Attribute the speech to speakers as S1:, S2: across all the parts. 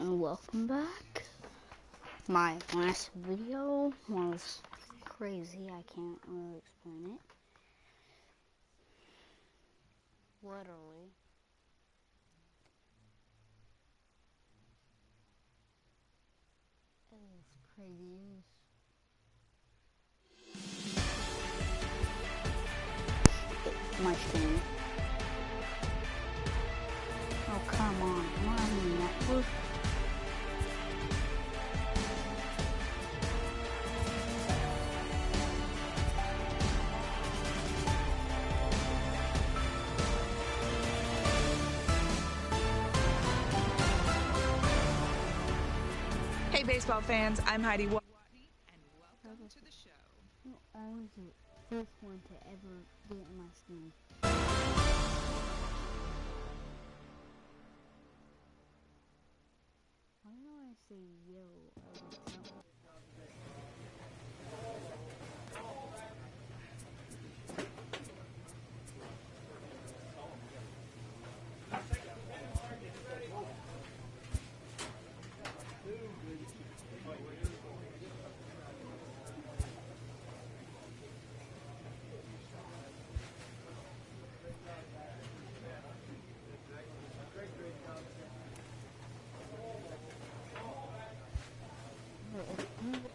S1: And welcome back. My last video was crazy. I can't really explain it. Literally. It is crazy. My screen. Oh, come on. Am I on the network?
S2: Hey baseball fans, I'm Heidi Watney, and welcome to the show.
S1: I was the first one to ever get in my skin. Why do I say yo every time?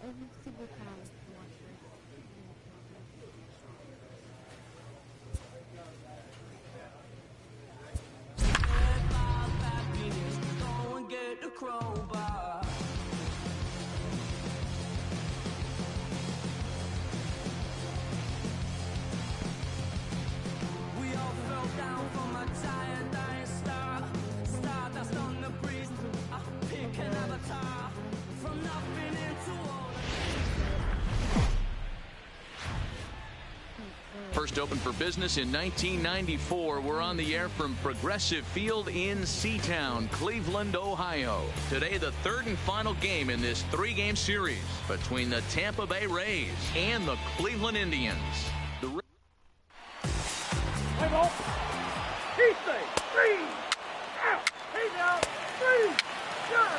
S1: Every single time I watch this.
S3: Go and get the crowbar. We all fell down from a giant dying star. Stardust on the breeze. A pink and avatar. From nothing into all.
S4: First opened for business in 1994. We're on the air from Progressive Field in Seatown, Cleveland, Ohio. Today, the third and final game in this three-game series between the Tampa Bay Rays and the Cleveland Indians. The
S5: Play ball. He's safe. 3 out. He's out. 3. Sure.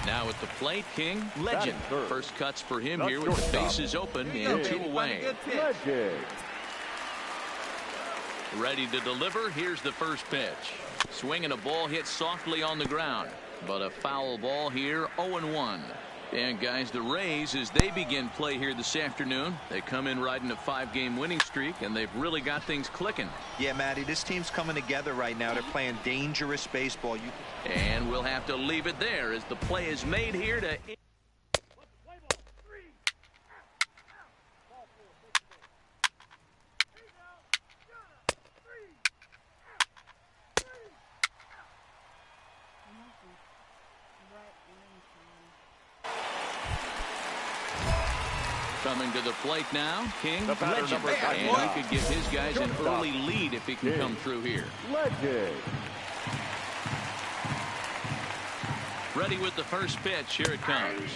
S4: Now at the plate, King, Legend. First cuts for him here with the bases open and 2 away. Ready to deliver. Here's the first pitch. Swinging a ball hit softly on the ground, but a foul ball here, 0-1. And guys, the Rays, as they begin play here this afternoon, they come in riding a 5-game winning streak, and they've really got things clicking.
S6: Yeah, Matty, this team's coming together right now. They're playing dangerous baseball.
S4: And we'll have to leave it there as the play is made here to... Coming to the plate now, King, Legend. And he could give his guys an early lead if he can come through here.
S5: Legend.
S4: Ready with the first pitch. Here it comes.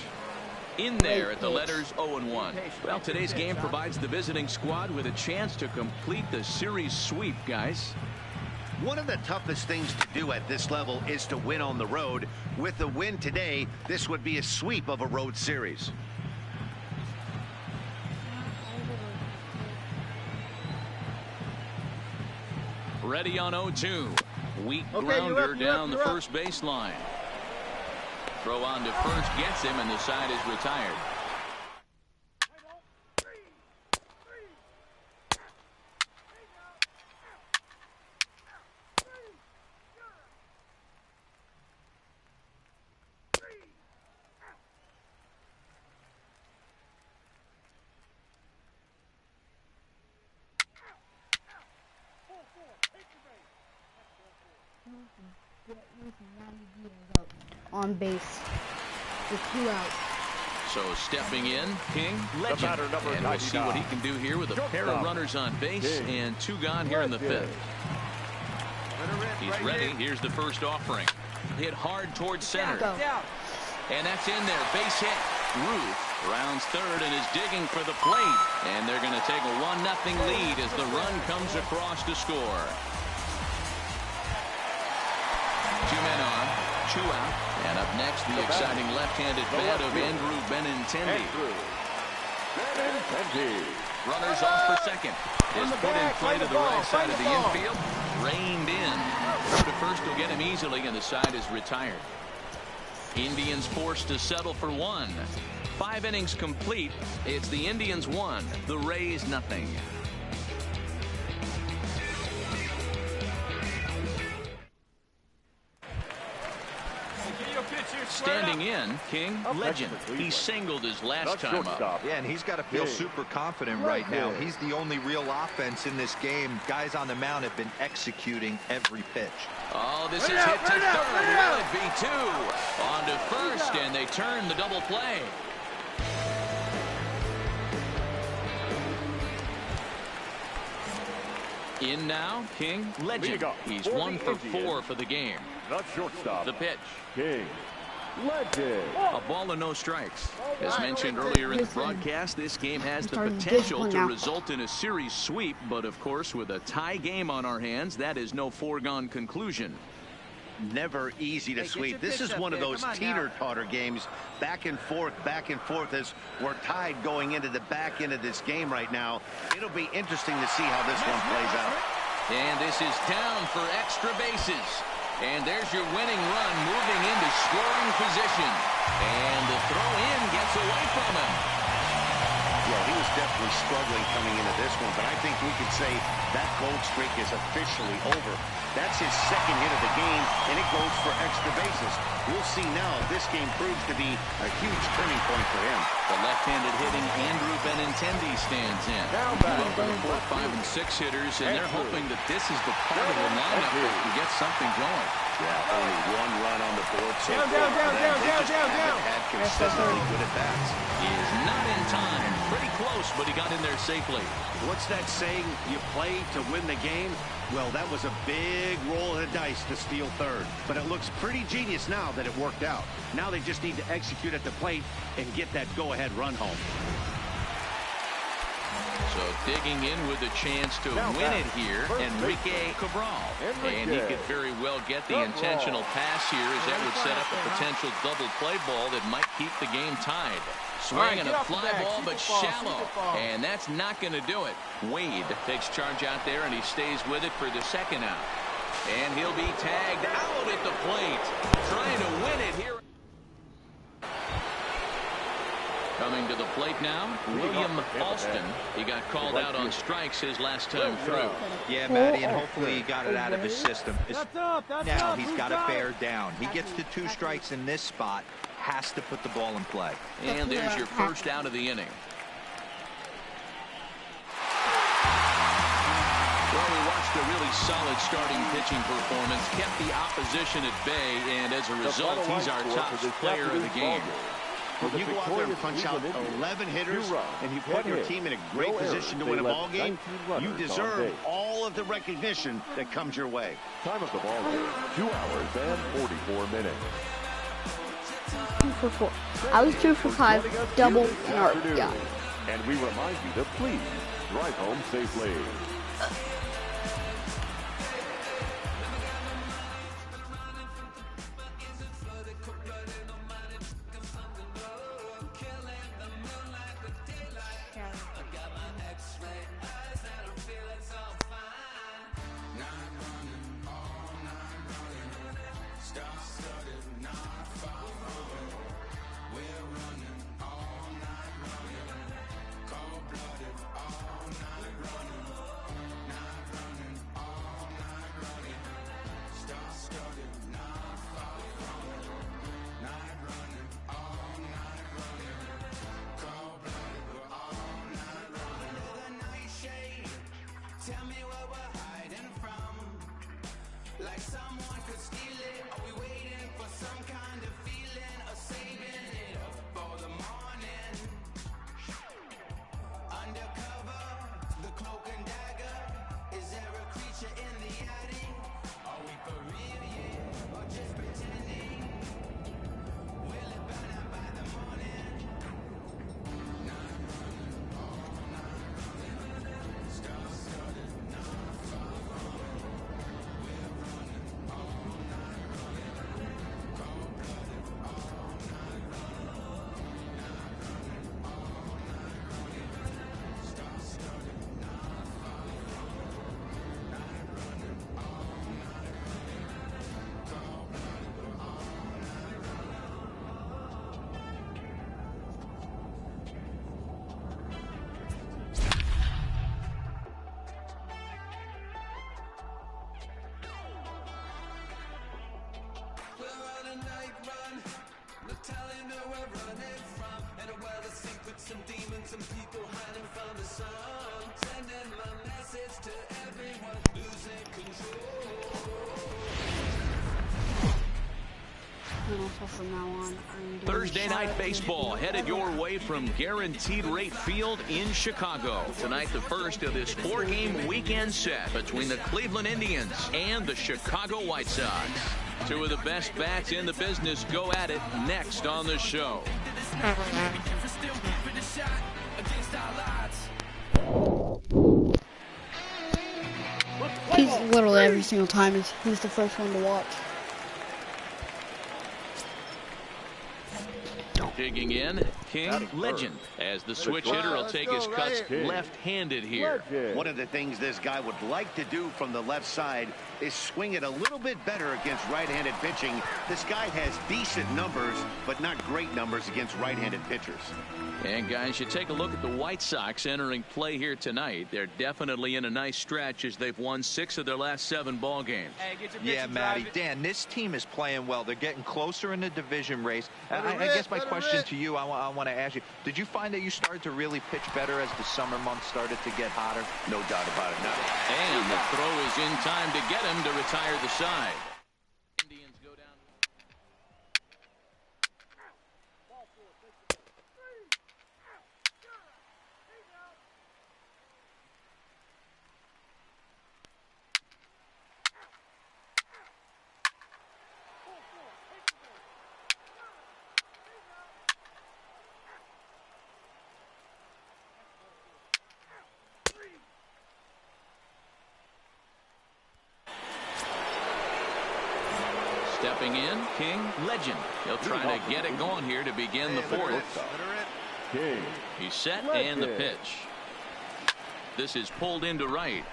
S4: In there at the letters 0-1. Well, today's game provides the visiting squad with a chance to complete the series sweep, guys.
S7: One of the toughest things to do at this level is to win on the road. With the win today, this would be a sweep of a road series.
S4: Ready on 0-2. Weak grounder down the first baseline. Throw on to first gets him, and the side is retired.
S1: On base with 2 out.
S4: So stepping in, King, Legend. And we'll see what he can do here with a pair of runners on base and 2 gone here in the 5th. He's ready. Here's the first offering. Hit hard towards center. And that's in there. Base hit. Ruth rounds third and is digging for the plate. And they're going to take a 1-0 lead as the run comes across to score. 2 men on, 2 out. And up next, the exciting left-handed bat of Andrew Benintendi. Runners off for second. Is put in play to the right side of the infield. Reined in. Throw to first will get him easily, and the side is retired. Indians forced to settle for 1. 5 innings complete. It's the Indians 1, the Rays nothing. Standing in, King, legend. He singled his last time up.
S6: Yeah, and he's got to feel super confident right now. He's the only real offense in this game. Guys on the mound have been executing every pitch.
S4: Oh, this is hit to third. Will it be 2? On to first, and they turn the double play. In now, King, legend. He's 1 for 4 for the game.
S5: The shortstop.
S4: The pitch.
S5: King. Legend.
S4: A ball and no strikes. As mentioned earlier in the broadcast, this game has the potential to result in a series sweep, but of course, with a tie game on our hands, that is no foregone conclusion.
S7: Never easy to sweep. This is one of those teeter-totter games, back and forth as we're tied going into the back end of this game right now. It'll be interesting to see how this one plays out.
S4: And this is down for extra bases. And there's your winning run moving into scoring position. And the throw in gets away from him.
S7: Yeah, he was definitely struggling coming into this one, but I think we could say that cold streak is officially over. That's his second hit of the game, and it goes for extra bases. We'll see now if this game proves to be a huge turning point for him.
S4: The left-handed hitting Andrew Benintendi stands in. Up for the 4, 5, and 6 hitters, and they're hoping that this is the part of the lineup that can get something going.
S7: Yeah, only 1 run on the board. So
S5: down.
S7: Had consistently good at bats.
S4: He is not in time. Pretty close, but he got in there safely.
S7: What's that saying? You play to win the game? Well, that was a big roll of the dice to steal third. But it looks pretty genius now that it worked out. Now they just need to execute at the plate and get that go-ahead run home.
S4: So digging in with a chance to win it here, Enrique Cabral. And he could very well get the intentional pass here, as that would set up a potential double play ball that might keep the game tied. Swinging a fly ball, but shallow. And that's not going to do it. Wade takes charge out there, and he stays with it for the second out. And he'll be tagged out at the plate, trying to win it here. Coming to the plate now, William Alston. He got called out on strikes his last time through.
S6: Yeah, Matty, and hopefully he got it out of his system. Now he's got to bear down. He gets to 2 strikes in this spot, has to put the ball in play.
S4: And there's your first out of the inning. Well, we watched a really solid starting pitching performance, kept the opposition at bay, and as a result, he's our top player of the game.
S7: You go out there and punch out 11 hitters, and you put your team in a great position to win a ball game, you deserve all of the recognition that comes your way.
S5: Time of the ball game, 2 hours and 44 minutes.
S1: 2 for 4. I was 2 for 5. Double NARP. Yeah.
S5: And we remind you to please drive home safely.
S3: They're telling her we're running from and a well of secrets, some demons, some people hiding from the sun. Sending my message to everyone losing control.
S1: And also from now on, I'm doing
S4: Thursday night baseball headed your way from Guaranteed Rate Field in Chicago. Tonight, the first of this 4-game weekend set between the Cleveland Indians and the Chicago White Sox. Two of the best bats in the business go at it next on the show.
S1: He's literally every single time he's the first one to watch.
S4: Digging in, King Legend, as the switch hitter will take his cuts left-handed here.
S7: One of the things this guy would like to do from the left side is swing it a little bit better against right-handed pitching. This guy has decent numbers, but not great numbers against right-handed pitchers.
S4: And guys, you take a look at the White Sox entering play here tonight. They're definitely in a nice stretch as they've won 6 of their last 7 ball games.
S6: Yeah, Matty, Dan, this team is playing well. They're getting closer in the division race. I guess my question to you, I want to ask you, did you find that you started to really pitch better as the summer months started to get hotter?
S7: No doubt about it.
S4: And the throw is in time to get him to retire the side. Indians go down. Stepping in, King Legend. He'll try to get it going here to begin the 4th. He's set and the pitch. This is pulled into right.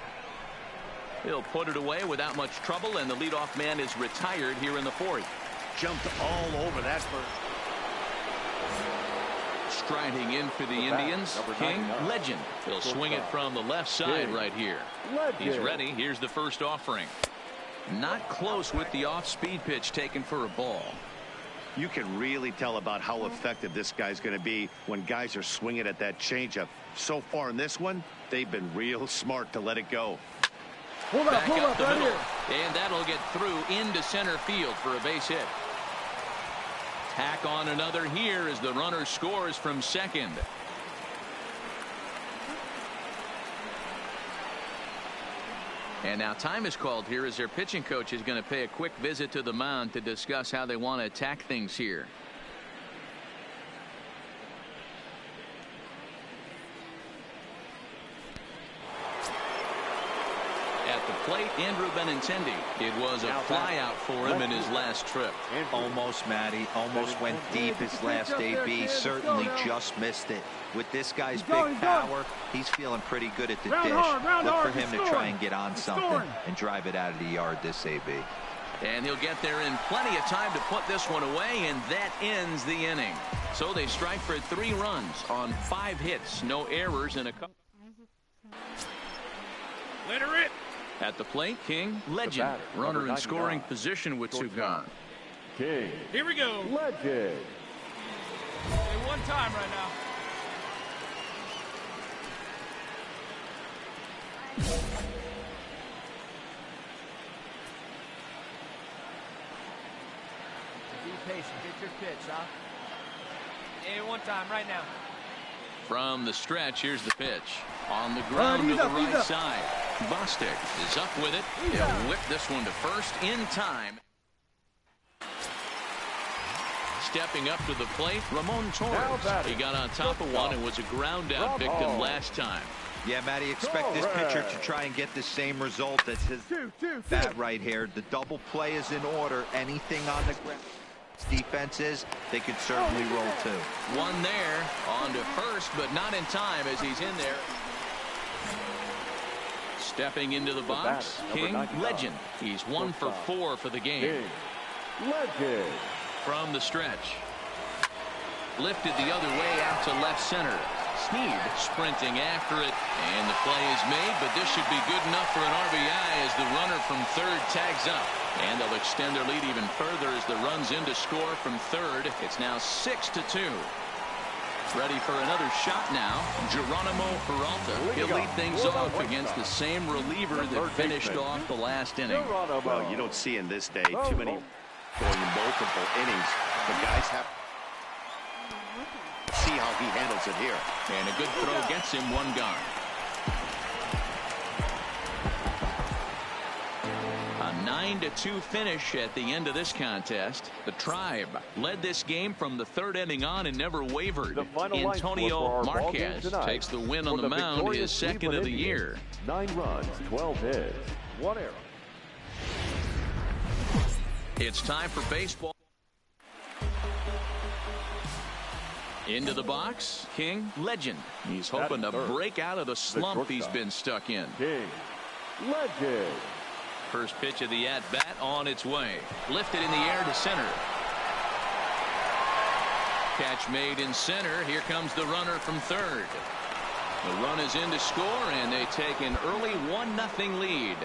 S4: He'll put it away without much trouble, and the leadoff man is retired here in the 4th.
S7: Jumped all over that first.
S4: Striding in for the Indians, King Legend. He'll swing it from the left side right here. He's ready. Here's the first offering. Not close with the off-speed pitch taken for a ball.
S7: You can really tell about how effective this guy's going to be when guys are swinging at that changeup. So far in this one, they've been real smart to let it go.
S4: Back up the middle, and that'll get through into center field for a base hit. Tack on another here as the runner scores from second. And now time is called here as their pitching coach is going to pay a quick visit to the mound to discuss how they want to attack things here. At the plate, Andrew Benintendi. It was a fly out for him in his last trip.
S6: Almost, Matty. Almost went deep his last AB. Certainly just missed it. With this guy's big power, he's feeling pretty good at the dish. Look for him to try and get on something and drive it out of the yard this AB.
S4: And he'll get there in plenty of time to put this one away, and that ends the inning. So they strike for 3 runs on 5 hits, no errors, and a couple.
S5: Let her rip.
S4: At the plate, King Legend. Runner in scoring position with 2 gone.
S5: Here we go. Legend. Hey, one time right now.
S3: Be patient. Get your pitch, huh? Hey, one time right now.
S4: From the stretch, here's the pitch. On the ground to the right side. Bostic is up with it. He'll whip this one to first in time. Stepping up to the plate, Ramon Torres. He got on top of one and was a ground out victim last time.
S6: Yeah, Matty, expect this pitcher to try and get the same result as his bat right here. The double play is in order. Anything on the ground. Defenses, they could certainly roll too.
S4: One there, on to first, but not in time as he's in there. Stepping into the box, King Legend. He's 1 for 4 for the game. From the stretch. Lifted the other way out to left center. Snead sprinting after it, and the play is made, but this should be good enough for an RBI as the runner from third tags up. And they'll extend their lead even further as the runs in to score from third. It's now 6-2. Ready for another shot now. Geronimo Peralta. He'll lead things off against the same reliever that finished off the last inning.
S7: Well, you don't see in this day too many going multiple innings. The guys have to see how he handles it here.
S4: And a good throw gets him one gone. A 9-2 finish at the end of this contest. The Tribe led this game from the third inning on and never wavered. Antonio Marquez takes the win on the mound, his second of the year.
S5: 9 runs, 12 hits, 1 error.
S4: It's time for baseball. Into the box, King Legend. He's hoping to break out of the slump he's been stuck in.
S5: King Legend.
S4: First pitch of the at-bat on its way. Lifted in the air to center. Catch made in center. Here comes the runner from third. The run is in to score, and they take an early 1-0 lead.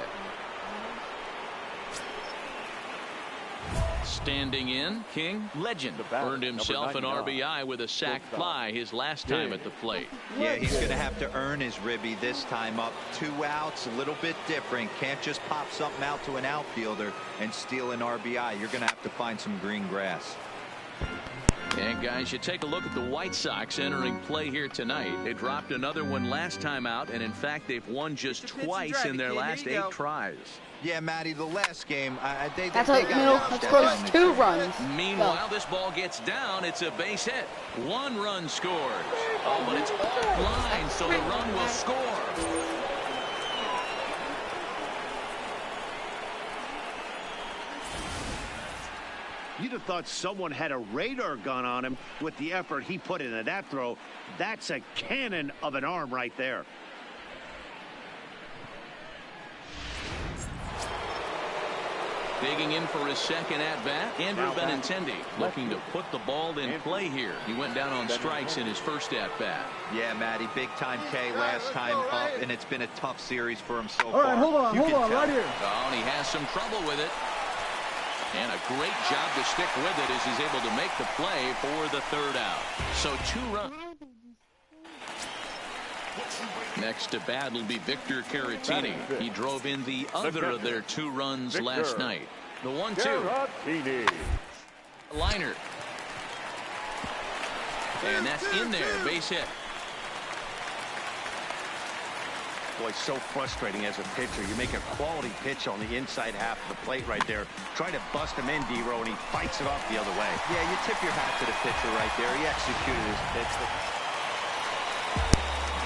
S4: Standing in, King Legend earned himself an RBI with a sac fly his last time at the plate.
S6: Yeah, he's going to have to earn his ribby this time up. 2 outs, a little bit different. Can't just pop something out to an outfielder and steal an RBI. You're going to have to find some green grass.
S4: And guys, you take a look at the White Sox entering play here tonight. They dropped another one last time out, and in fact they've won just twice in their last 8 tries.
S6: Yeah, Matty, the last game, they
S1: That's
S6: got
S1: a middle. That scores 2 runs.
S4: Meanwhile, this ball gets down. It's a base hit. 1 run scores. Oh, but it's offline, so the run will score.
S7: You'd have thought someone had a radar gun on him with the effort he put into that throw. That's a cannon of an arm right there.
S4: Digging in for his second at-bat, Andrew Benintendi looking to put the ball in play here. He went down on strikes in his first at-bat.
S6: Yeah, Matty, big-time K last time up, and it's been a tough series for him so far.
S5: All right, hold on, right here.
S4: Oh, and he has some trouble with it. And a great job to stick with it as he's able to make the play for the third out. So 2 runs. Next to bat will be Victor Caratini. He drove in the other of their 2 runs last night. The 1-2. Liner. And that's in there. Base hit.
S7: Boy, so frustrating as a pitcher. You make a quality pitch on the inside half of the plate right there. Try to bust him in, D-Row, and he fights it off the other way.
S6: Yeah, you tip your hat to the pitcher right there. He executed his pitch.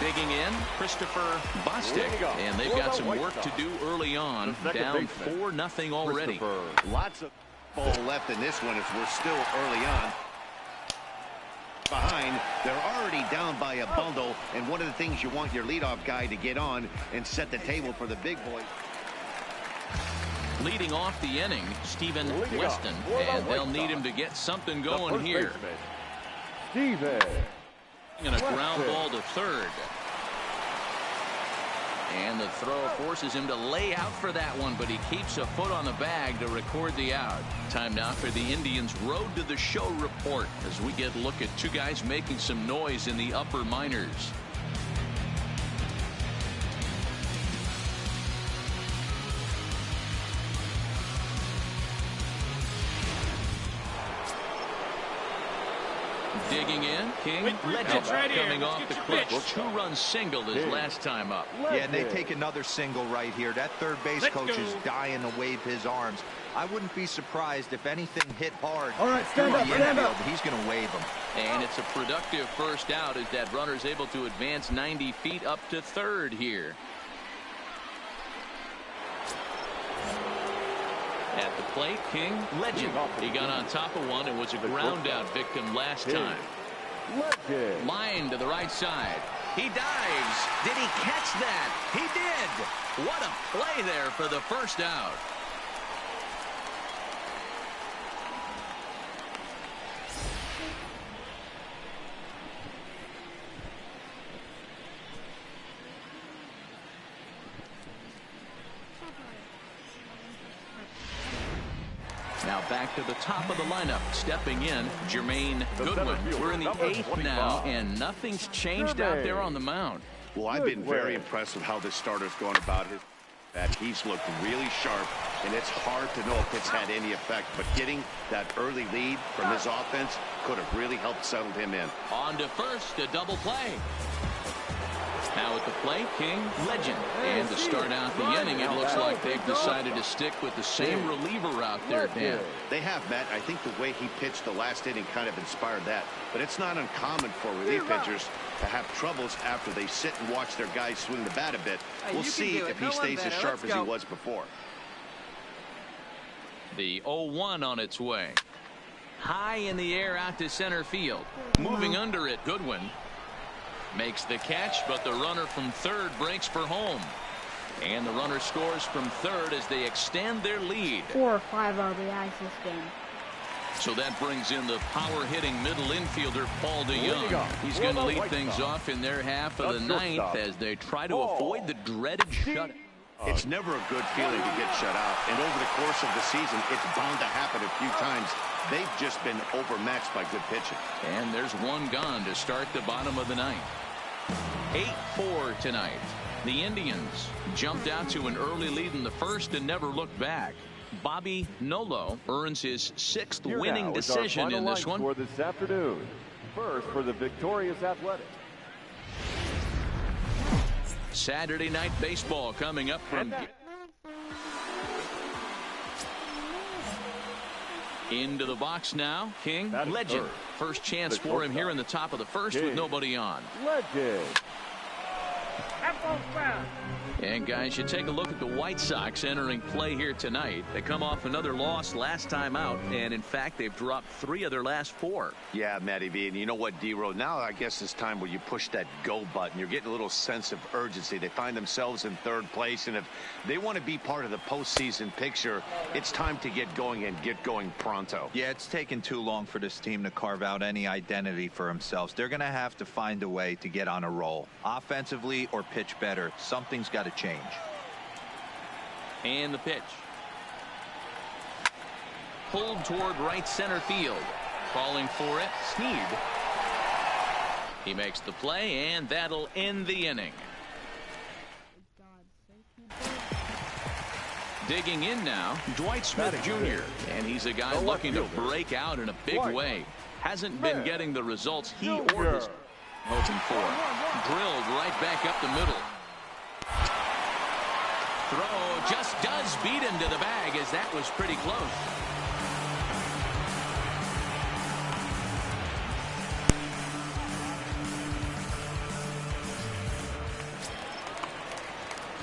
S4: Digging in, Christopher Bostic, and they've got some work to do early on. Down 4-0 already.
S7: Lots of ball left in this one as we're still early on. Behind, they're already down by a bundle, and one of the things you want your leadoff guy to get on and set the table for the big boys.
S4: Leading off the inning, Stephen Weston, and they'll need him to get something going here. And a ground ball to third. And the throw forces him to lay out for that one, but he keeps a foot on the bag to record the out. Time now for the Indians' Road to the Show report as we get a look at 2 guys making some noise in the upper minors. Digging in, King Legend coming off the clutch. 2-run single his last time up.
S6: Yeah, and they take another single right here. That third base coach is dying to wave his arms. I wouldn't be surprised if anything hit hard.
S5: All right, stand up.
S6: He's going to wave them.
S4: And it's a productive first out as that runner's able to advance 90 feet up to third here. At the plate, King Legend. He got on top of one and was a ground out victim last time. Line to the right side. He dives. Did he catch that? He did. What a play there for the first out. Now back to the top of the lineup. Stepping in, Jermaine Goodwin. We're in the 8th now, and nothing's changed out there on the mound.
S7: Well, I've been very impressed with how this starter's going about his bat. He's looked really sharp, and it's hard to know if it's had any effect. But getting that early lead from his offense could have really helped settle him in.
S4: On to first, a double play. Now at the plate, King, Legend. And to start out the inning, it looks like they've decided to stick with the same reliever out there, Dan.
S7: They have, Matt. I think the way he pitched the last inning kind of inspired that. But it's not uncommon for relief pitchers to have troubles after they sit and watch their guys swing the bat a bit. We'll see if he stays as sharp as he was before.
S4: The 0-1 on its way. High in the air out to center field. Moving under it, Goodwin. Makes the catch, but the runner from third breaks for home. And the runner scores from third as they extend their lead.
S1: 4 or 5 RBIs this game.
S4: So that brings in the power-hitting middle infielder, Paul DeYoung. He's going to lead things off in their half of the 9th as they try to avoid the dreaded shutout.
S7: It's never a good feeling to get shut out. And over the course of the season, it's bound to happen a few times. They've just been overmatched by good pitching.
S4: And there's one gone to start the bottom of the 9th. 8-4 tonight. The Indians jumped out to an early lead in the first and never looked back. Bobby Nolo earns his 6th winning decision in this one.
S5: For this afternoon. First for the victorious Athletic.
S4: Saturday night baseball coming up from into the box now. King, Legend. First chance for him here in the top of the first with nobody on.
S5: Legend.
S4: And guys, you take a look at the White Sox entering play here tonight. They come off another loss last time out, and in fact they've dropped 3 of their last 4.
S7: Yeah, Matty B, and you know what, D-Row, now I guess it's time where you push that go button. You're getting a little sense of urgency. They find themselves in 3rd place, and if they want to be part of the postseason picture, it's time to get going and get going pronto.
S6: Yeah, it's taken too long for this team to carve out any identity for themselves. They're going to have to find a way to get on a roll, offensively or pitch better. Something's got to change.
S4: And the pitch. Pulled toward right center field. Calling for it, Sneed. He makes the play, and that'll end the inning. Digging in now, Dwight Smith Jr. And he's a guy looking to break out in a big way. Hasn't been getting the results he or his hoping for. Drilled right back up the middle. Throw just does beat him to the bag, as that was pretty close.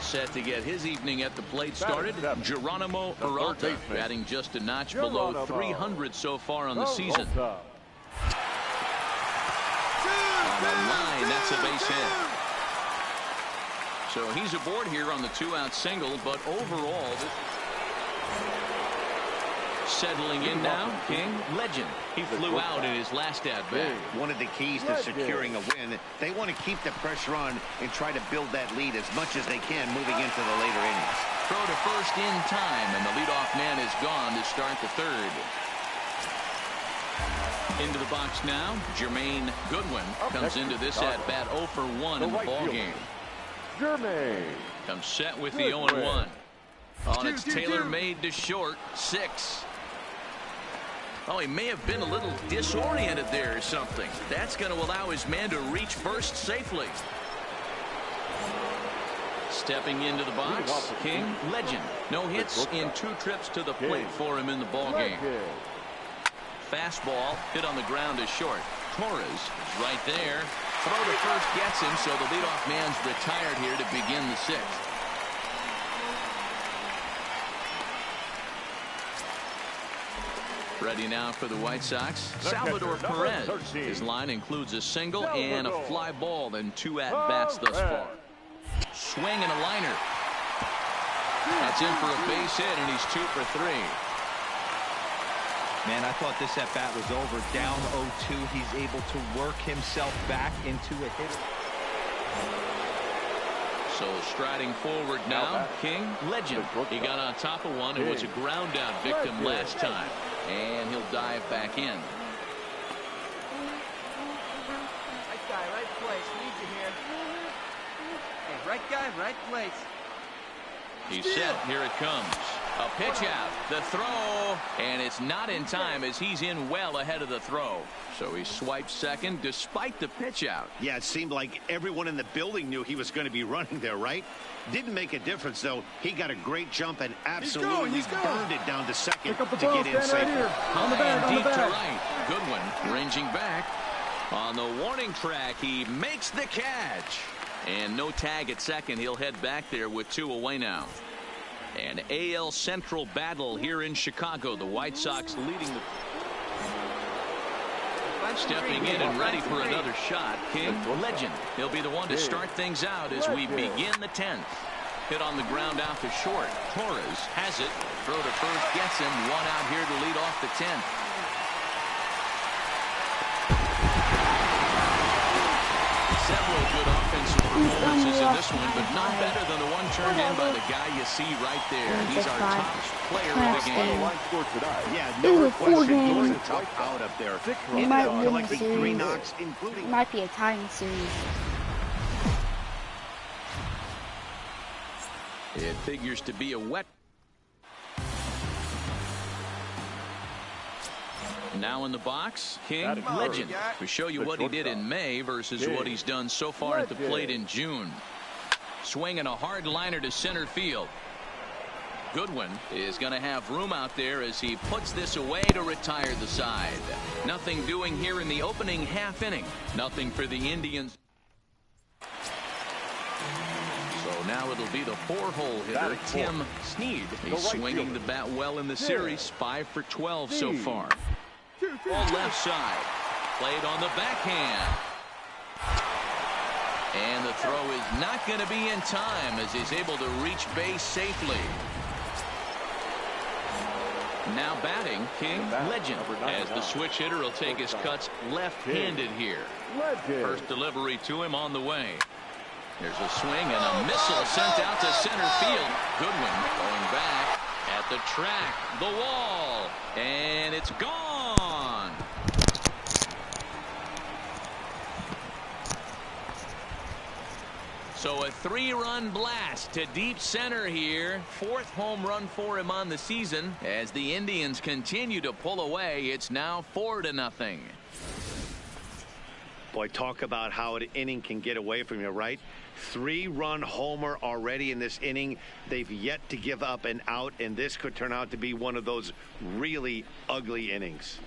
S4: Set to get his evening at the plate started, Geronimo Peralta, batting just a notch below 300 so far on the season. On the line, that's a base hit. So he's aboard here on the 2-out single, but overall, settling in now, King, Legend. He flew out in his last at-bat.
S7: One of the keys to securing a win, they want to keep the pressure on and try to build that lead as much as they can moving into the later innings.
S4: Throw to first in time, and the leadoff man is gone to start the 3rd. Into the box now, Jermaine Goodwin comes into this at-bat 0 for 1 in the ballgame.
S5: Jermaine
S4: comes set with the 0-1. On its tailor-made to short, 6. Oh, he may have been a little disoriented there or something. That's going to allow his man to reach first safely. Stepping into the box, King, Legend. No hits in 2 trips to the plate for him in the ballgame. Fastball hit on the ground is short. Torres is right there. Throw to first gets him, so the leadoff man's retired here to begin the 6th. Ready now for the White Sox, Salvador Perez. His line includes a single and a fly ball in 2 at-bats thus far. Swing and a liner. That's in for a base hit, and he's 2 for 3.
S6: Man, I thought this at-bat was over. Down 0-2. He's able to work himself back into a hit.
S4: So striding forward now, King, legend. He got on top of one and was a ground out victim last time. And he'll dive back in.
S8: Right guy, right place. Need you here. Hey, right guy, right place.
S4: He's set. Here it comes. A pitch out. The throw. And it's not in time as he's in well ahead of the throw. So he swipes second despite the pitch out.
S7: Yeah, it seemed like everyone in the building knew he was going to be running there, right? Didn't make a difference, though. He got a great jump and absolutely burned it down to second to get in safely.
S4: High and deep to right. Goodwin ranging back. On the warning track, he makes the catch. And no tag at second. He'll head back there with 2 away now. An AL Central battle here in Chicago. The White Sox leading the... Stepping in and ready for another shot, King, legend. He'll be the one to start things out as we begin the 10th. Hit on the ground out to short. Torres has it. Throw to first gets him. 1 out here to lead off the 10th. Several good offensive performances in this one, but not better than the one turned in by the guy you see right there. He's our top player of the game.
S7: Yeah, no question. He was a tough out up there.
S1: It might win the
S7: Collecting 3
S1: series.
S7: knocks, including...
S1: It might be a tying series.
S4: It figures to be a wet. Now in the box, King, legend. We show you what he did in May versus what he's done so far at the plate in June. Swinging a hard liner to center field. Goodwin is going to have room out there as he puts this away to retire the side. Nothing doing here in the opening half inning. Nothing for the Indians. So now it'll be the 4-hole hitter, Tim Snead. He's swinging the bat well in the series, 5 for 12 so far. Ball left side. Played on the backhand. And the throw is not going to be in time as he's able to reach base safely. Now batting, King, legend. As the switch hitter will take his cuts left-handed here. First delivery to him on the way. There's a swing and a missile sent out to center field. Goodwin going back at the track, the wall, and it's gone. So a 3-run blast to deep center here. 4th home run for him on the season. As the Indians continue to pull away, it's now 4-0.
S7: Boy, talk about how an inning can get away from you, right? 3-run homer already in this inning. They've yet to give up an out, and this could turn out to be one of those really ugly innings.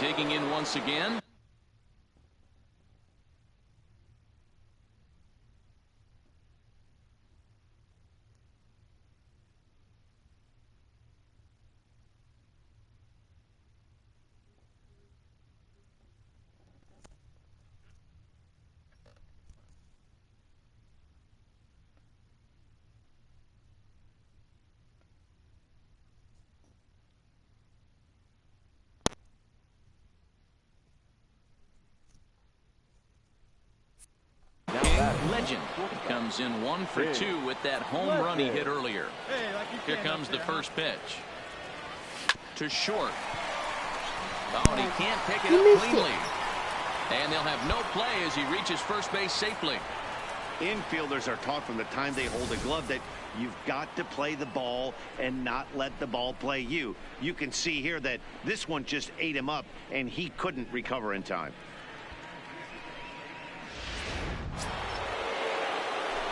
S4: Digging in once again. Legend comes in 1 for 2 with that home run he hit earlier. Here comes the first pitch. To short. Oh, and he can't pick it up cleanly. And they'll have no play as he reaches first base safely.
S7: Infielders are taught from the time they hold a glove that you've got to play the ball and not let the ball play you. You can see here that this one just ate him up, and he couldn't recover in time.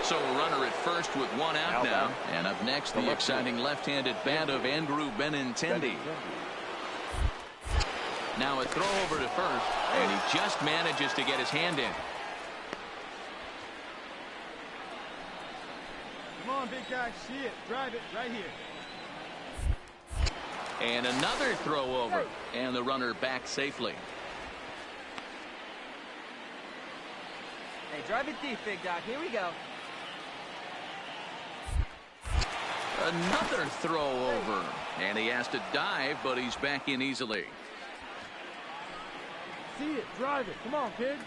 S4: So a runner at first with 1 out now. And up next, the exciting left-handed bat of Andrew Benintendi. Now a throw over to first, and he just manages to get his hand in.
S5: Come on, big guy, see it. Drive it right here.
S4: And another throw over, and the runner back safely.
S8: Hey, drive it deep, big guy. Here we go.
S4: Another throw over, and he has to dive, but he's back in easily.
S5: see it. Drive it. Come on, kid.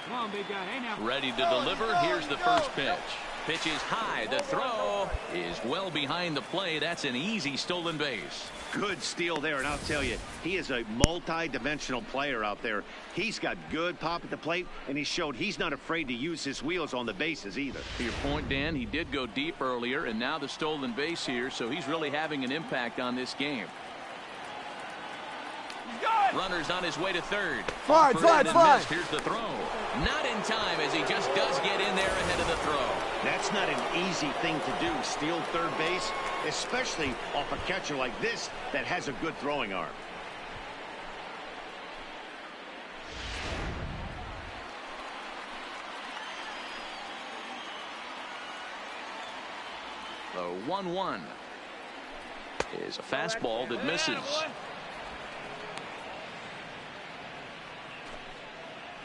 S5: Come on, big guy. Hey, now.
S4: Ready to deliver. Here's the first pitch. Pitch is high. The throw is well behind the play. That's an easy stolen base.
S7: Good steal there, and I'll tell you, he is a multi-dimensional player out there. He's got good pop at the plate, and he showed he's not afraid to use his wheels on the bases either.
S4: To your point, Dan, he did go deep earlier, and now the stolen base here, so he's really having an impact on this game. Runner's on his way to third.
S5: Slide.
S4: Here's the throw. Not in time, as he just does get in there ahead of the throw.
S7: That's not an easy thing to do, steal third base, especially off a catcher like this that has a good throwing arm.
S4: The 1-1 is a fastball that misses.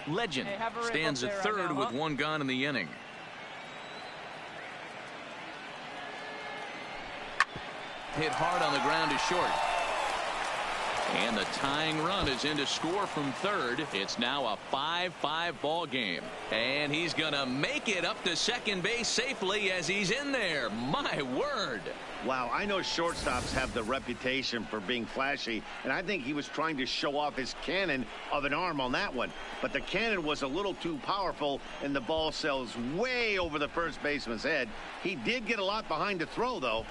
S4: Legend stands at third with one gone in the inning. Hit hard on the ground is short. And the tying run is in to score from third. It's now a 5-5 ball game. And he's going to make it up to second base safely as he's in there. My word.
S7: Wow, I know shortstops have the reputation for being flashy, and I think he was trying to show off his cannon of an arm on that one. But the cannon was a little too powerful, and the ball sails way over the first baseman's head. He did get a lot behind the throw, though.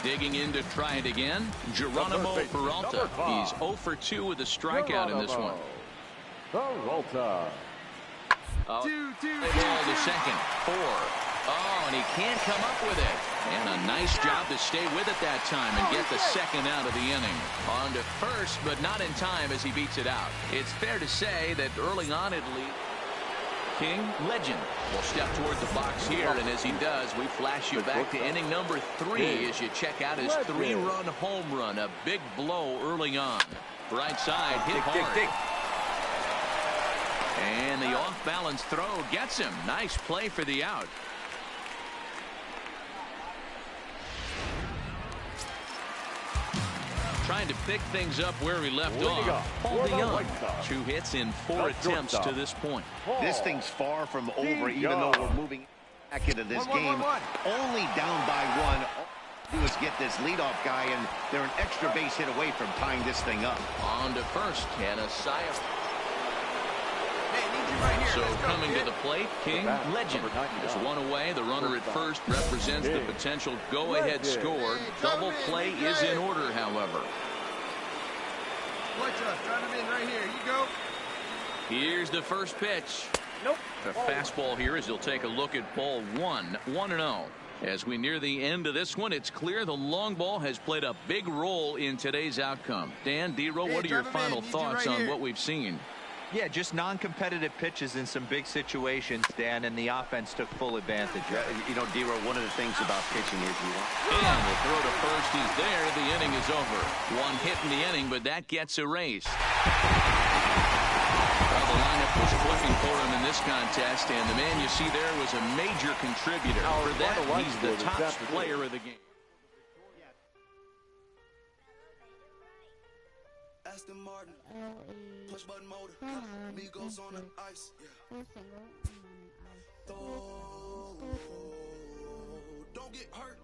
S4: Digging in to try it again, Geronimo Peralta. He's 0 for 2 with a strikeout in this one.
S5: Peralta.
S4: Ball to second. 4. Oh, and he can't come up with it. And a nice job to stay with it that time and get the second out of the inning. On to first, but not in time as he beats it out. It's fair to say that early on at least, King, Legend, will step toward the box here, and as he does, we flash you back to inning number 3 as you check out his 3-run home run. A big blow early on. Right side, hit hard. And the off-balance throw gets him. Nice play for the out. Trying to pick things up where he left off. Holding on. 2 hits in 4 attempts to this point.
S7: This thing's far from over, even though we're moving back into this game. Only down by 1. All they do is get this leadoff guy, and they're an extra base hit away from tying this thing up.
S4: On to first, and a sigh of...
S8: Right here.
S4: So coming to the plate, King, Legend. There's one away. The runner at first represents the potential go-ahead score. Double play is in order, however.
S8: Watch us. Drive him in right here. You go.
S4: Here's the first pitch.
S8: Nope.
S4: A fastball here as he'll take a look at ball 1, 1-0. As we near the end of this one, it's clear the long ball has played a big role in today's outcome. Dan, D-Row, what are your final thoughts on what we've seen?
S6: Yeah, just non-competitive pitches in some big situations, Dan, and the offense took full advantage.
S7: You know, D-Row, one of the things about pitching is you want...
S4: And the throw to first is there. The inning is over. 1 hit in the inning, but that gets erased. Well, the lineup was clicking for him in this contest, and the man you see there was a major contributor. For that, he's the top player of the game.
S3: Aston Martin, push button motor, Migos on the ice, don't get hurt,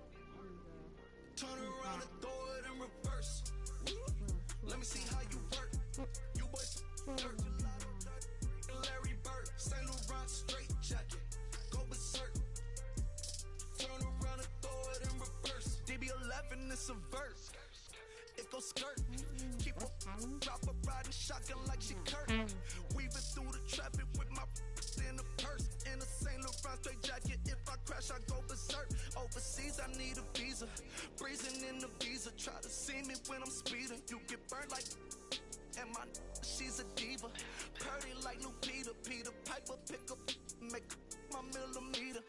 S3: turn around and throw it in reverse, let me see how you work, you boys dirt, Larry Bird, St. Laurent straight jacket, go berserk, turn around and throw it in reverse, DB11 is a verse, it goes skirt. Keep a drop a riding shotgun like she Kurt. Weaving through the traffic with my in a purse. In a St. Laurent straight jacket. If I crash, I go berserk. Overseas, I need a visa. Breezing in the visa. Try to see me when I'm speeding. You get burned like. And my she's a diva. Purdy like Lupita. Peter Piper pick up. make my millimeter.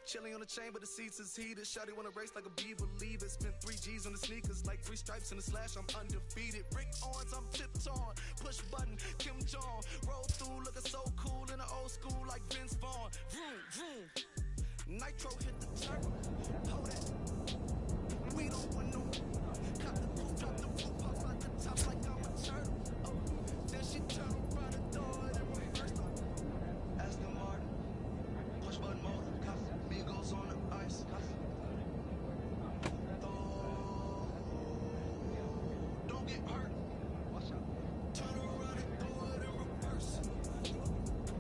S3: Chilling on the chain, but the seats is heated. Shawty wanna race like a bee believer. Spent 3 G's on the sneakers, like 3 stripes in the slash. I'm undefeated. Rick Owens, I'm tiptoeing. Push button, Kim Jong. Roll through, looking so cool in the old school, like Vince Vaughn. Vroom, vroom. Nitro hit the turbo. Hold that. We don't want no. Cop the coupe, drop the roof, pop out the top like I'm a turtle. Oh, then she turn around and throw it in reverse. Aston Martin, push button motor, Migos on the ice. Don't get hurt. Watch out. Turn around and throw it in reverse.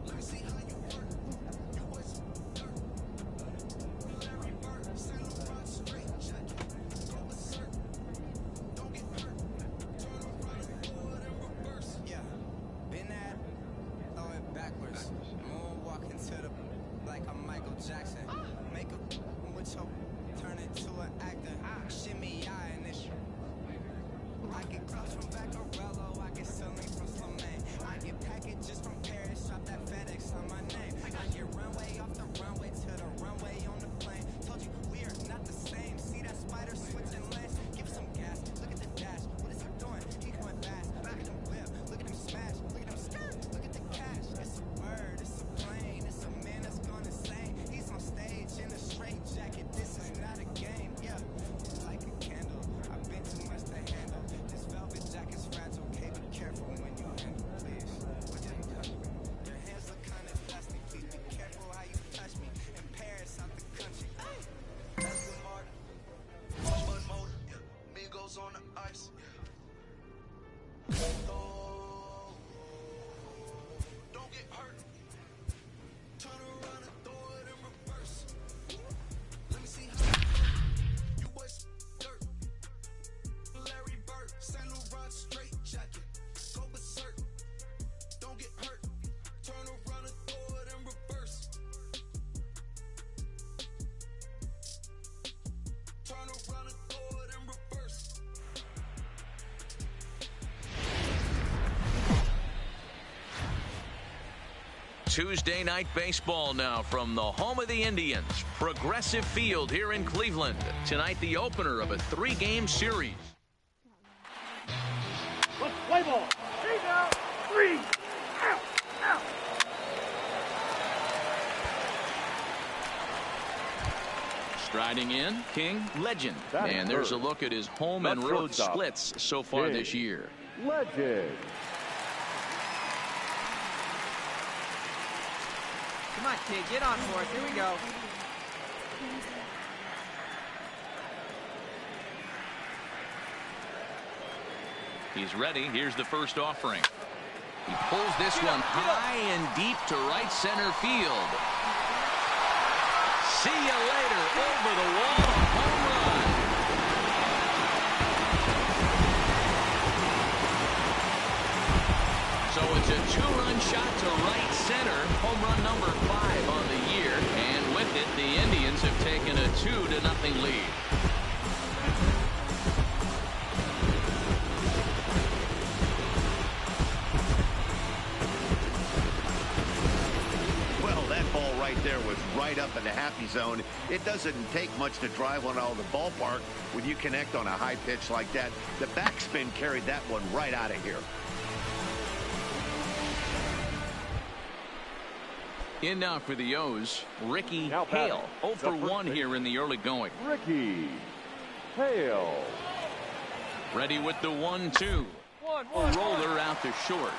S3: Let me see how you work. You was dirt. Larry Bird, St. Laurent straight jacket. Go berserk. Don't get hurt. Turn around and throw it in reverse.
S9: Yeah, been that, throw it backwards. Moonwalking to the like I'm Michael Jackson. Make a with your turn into an actor. Shimmy eye and this. I get clothes from Vaccarello, I get silliness from Slimane. I get packages from Paris, drop that FedEx on my name. I get runway off the runway to the runway on the plane. Told you we are not the same. See that spider switching lanes? Give some gas. Look at the dash. What is he doing? He going fast. Look at him whip. Look at him smash. Look at him skirt. Look at the cash. It's a bird. It's a plane. It's a man that's gone insane. He's on stage in a straight jacket. This is not a game. Yeah, like a candle. I've been too much to handle. This velvet jacket's fragile. Okay, be careful when you handle, please. What did you touch me? Your hands look kind of dusty. Please be careful how you touch me. In Paris, out the country.
S3: Aston Martin, push button motor, Migos on the ice. Don't get hurt. Turn around and throw it in reverse. Let me see how you was dirt. Larry Bird, St. Laurent straight jacket. Go berserk. Don't get hurt. Turn around and throw it in reverse. Turn around and throw it in reverse.
S4: Tuesday night baseball now from the home of the Indians, Progressive Field here in Cleveland. Tonight, the opener of a 3-game series.
S5: Let's play ball. 8 out. 3. Out. Out.
S4: Striding in, King Legend.
S5: That
S4: And there's a
S5: hurt.
S4: look at his home
S5: That's
S4: and road
S5: shortstop.
S4: splits so far
S5: King.
S4: this year.
S5: Legend.
S8: Come on, kid, get on for it. Here we go.
S4: He's ready. Here's the first offering. He pulls this one high and deep to right center field. See you later. Over the wall. Home run. So it's a 2-run shot to right center. Home run number 5 on the year. And with it, the Indians have taken a 2-0 lead.
S7: Well, that ball right there was right up in the happy zone. It doesn't take much to drive one out of the ballpark when you connect on a high pitch like that. The backspin carried that one right out of here.
S4: In now for the O's, Ricky
S5: Now
S4: Hale.
S5: batting,
S4: 0 for
S5: the first
S4: 1 here in the early going.
S5: Ricky Hale.
S4: Ready with the 1-2. A roller out to short.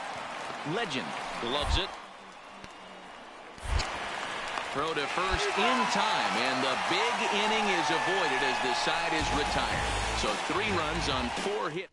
S4: Legend gloves it. Throw to first in time, and the big inning is avoided as the side is retired. So 3 runs on 4 hits.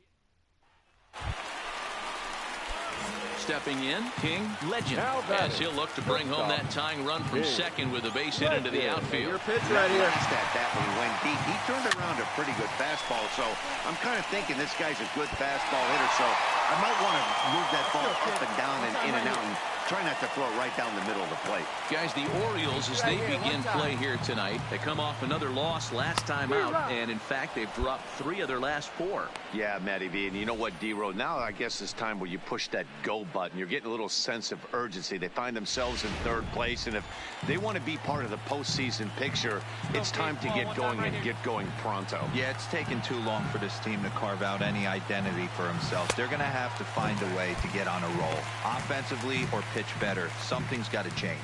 S4: Stepping in, King Legend, as he'll look to bring home that tying run from second with a base hit into the outfield.
S5: Your pitch right here.
S7: Last at that when he went deep. He turned around a pretty good fastball, so I'm kind of thinking this guy's a good fastball hitter, so I might want to move that ball up and down and in and out and Try not to throw it right down the middle of the plate.
S4: Guys, the Orioles, as they begin play here tonight, they come off another loss last time out, and in fact, they've dropped 3 of their last 4.
S7: Yeah, Matty V, and you know what, D-Row, now I guess it's time where you push that go button. You're getting a little sense of urgency. They find themselves in 3rd place, and if they want to be part of the postseason picture, it's time to get going and get going pronto.
S6: Yeah, it's taken too long for this team to carve out any identity for themselves. They're going to have to find a way to get on a roll, offensively or pitch better. Something's got to change.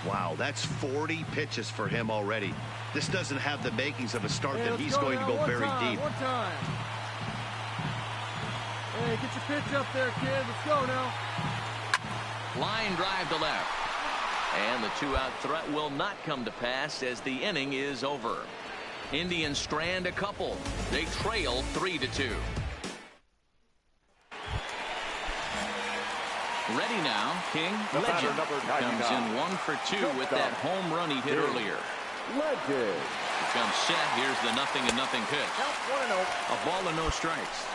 S7: Wow, that's 40 pitches for him already. This doesn't have the makings of a start that he's going to go very deep.
S5: One time. Hey, get your pitch up there, kid. Let's go now.
S4: Line drive to left. And the 2-out threat will not come to pass as the inning is over. Indians strand a couple. They trail 3-2. Ready now, King Legend comes in 1 for 2 with that home run he hit earlier.
S5: Legend.
S4: Comes set. Here's the 0-0 pitch. A ball and no strikes.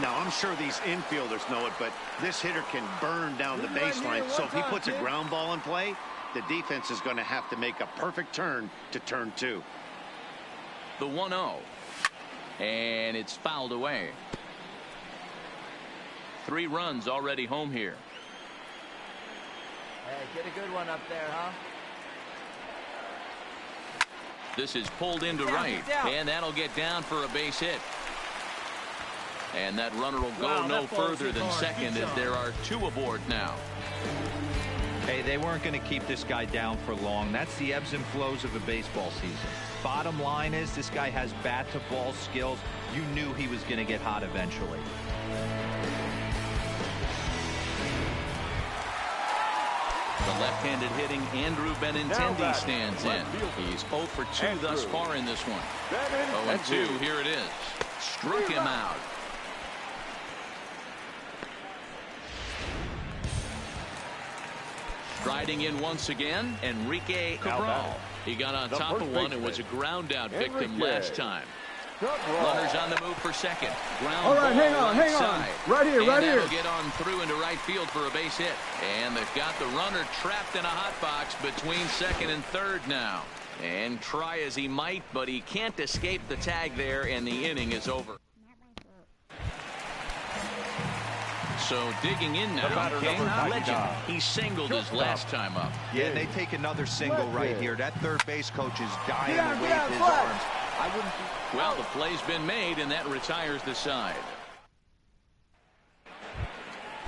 S7: Now, I'm sure these infielders know it, but this hitter can burn down the baseline. So if he puts a ground ball in play, the defense is going to have to make a perfect turn to turn 2.
S4: The 1-0. And it's fouled away. 3 runs already home here.
S8: Hey, get a good one up there, huh?
S4: This is pulled into right, and that'll get down for a base hit. And that runner will go no further than second as there are 2 aboard now.
S6: Hey, they weren't going to keep this guy down for long. That's the ebbs and flows of a baseball season. Bottom line is this guy has bat-to-ball skills. You knew he was going to get hot eventually.
S4: The left-handed hitting Andrew Benintendi stands in. He's 0 for 2 thus far in this one. 0-2, here it is. Struck him out. Striding in once again, Enrique Cabral. He got on top of one and was a ground-out victim last time. Runners on the move for second. Ground
S5: all right, hang on. Right here.
S4: That'll get on through into right field for a base hit. And they've got the runner trapped in a hot box between second and third now. And try as he might, but he can't escape the tag there, and the inning is over. So digging in now, King Legend. He singled his last time up.
S6: Yeah, and they take another single right here. That third base coach is dying to wave his arms. I wouldn't.
S4: Well, the play's been made, and that retires the side.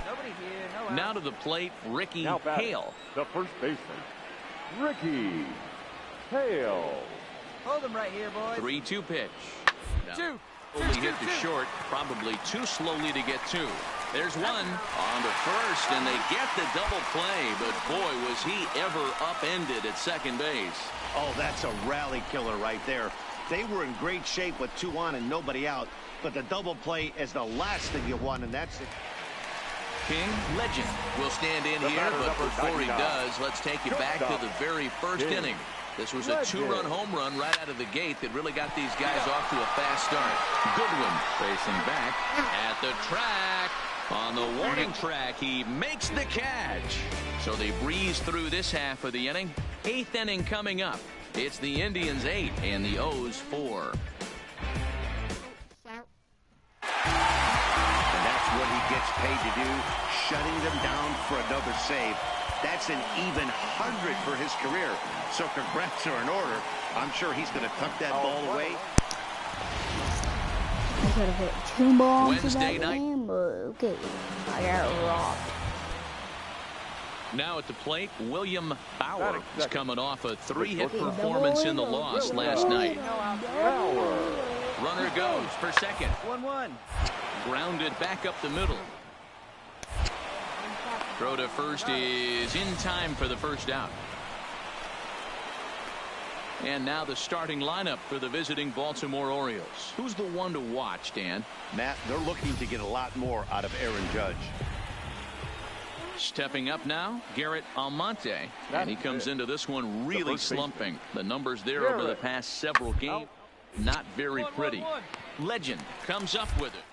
S8: Nobody here. No out.
S4: Now to the plate, Ricky Hale.
S5: The first baseman, Ricky Hale.
S8: Hold him right here, boys.
S4: 3-2 pitch.
S8: Two.
S4: Only hit to short, probably too slowly to get 2. There's one on to first, and they get the double play, but boy, was he ever upended at second base.
S7: Oh, that's a rally killer right there. They were in great shape with 2 on and nobody out, but the double play is the last thing you want, and that's it.
S4: King Legend will stand in here, but before he does, let's take you back to the very first inning. This was a 2-run home run right out of the gate that really got these guys off to a fast start. Goodwin facing back at the track. On the warning track, he makes the catch. So they breeze through this half of the inning. 8th inning coming up. It's the Indians 8 and the O's 4.
S7: And that's what he gets paid to do, shutting them down for another save. That's an even 100 for his career. So congrats are in order. I'm sure he's going to tuck that ball away.
S1: I could have hit 2 bombs
S4: Wednesday
S1: in that
S4: night.
S1: game, but okay. I got robbed.
S4: Now at the plate, William Bauer is coming off a 3-hit performance in the loss last night. Runner goes for second.
S8: 1-1.
S4: Grounded back up the middle. Throw to first is in time for the first out. And now the starting lineup for the visiting Baltimore Orioles. Who's the one to watch, Dan?
S7: Matt, they're looking to get a lot more out of Aaron Judge.
S4: Stepping up now, Garrett Almonte. And he comes into this one really slumping. The numbers there over the past several games, not very pretty. Legend comes up with it.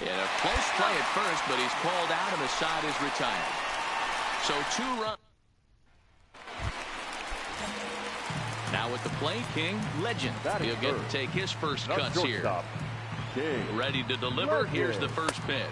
S4: In a close play at first, but he's called out and the side is retired. So 2 runs. Now at the plate, King, Legend. He'll get to take his first cuts here. Ready to deliver. Here's the first pitch.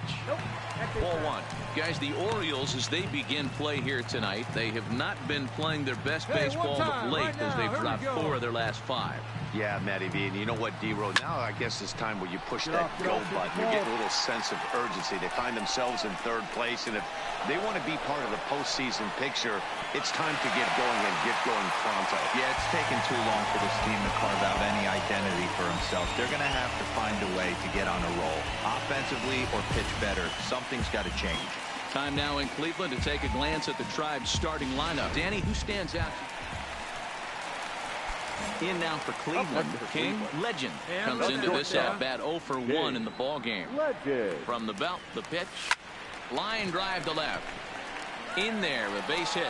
S4: Ball 1. Guys, the Orioles, as they begin play here tonight, they have not been playing their best baseball of late as they've dropped 4 of their last 5.
S7: Yeah, Matty V, and you know what, D-Road, now I guess it's time where you push that go button. You get a little sense of urgency. They find themselves in 3rd place, and if they want to be part of the postseason picture, it's time to get going and get going pronto.
S6: Yeah, it's taken too long for this team to carve out any identity for themselves. They're going to have to find a way to get on a roll, offensively or pitch better. Something's got to change.
S4: Time now in Cleveland to take a glance at the Tribe's starting lineup. Danny, who stands out? In now for Cleveland, King, Legend comes into this at-bat 0 for 1 in the ball game. From the belt, the pitch, line drive to left. In there, a base hit.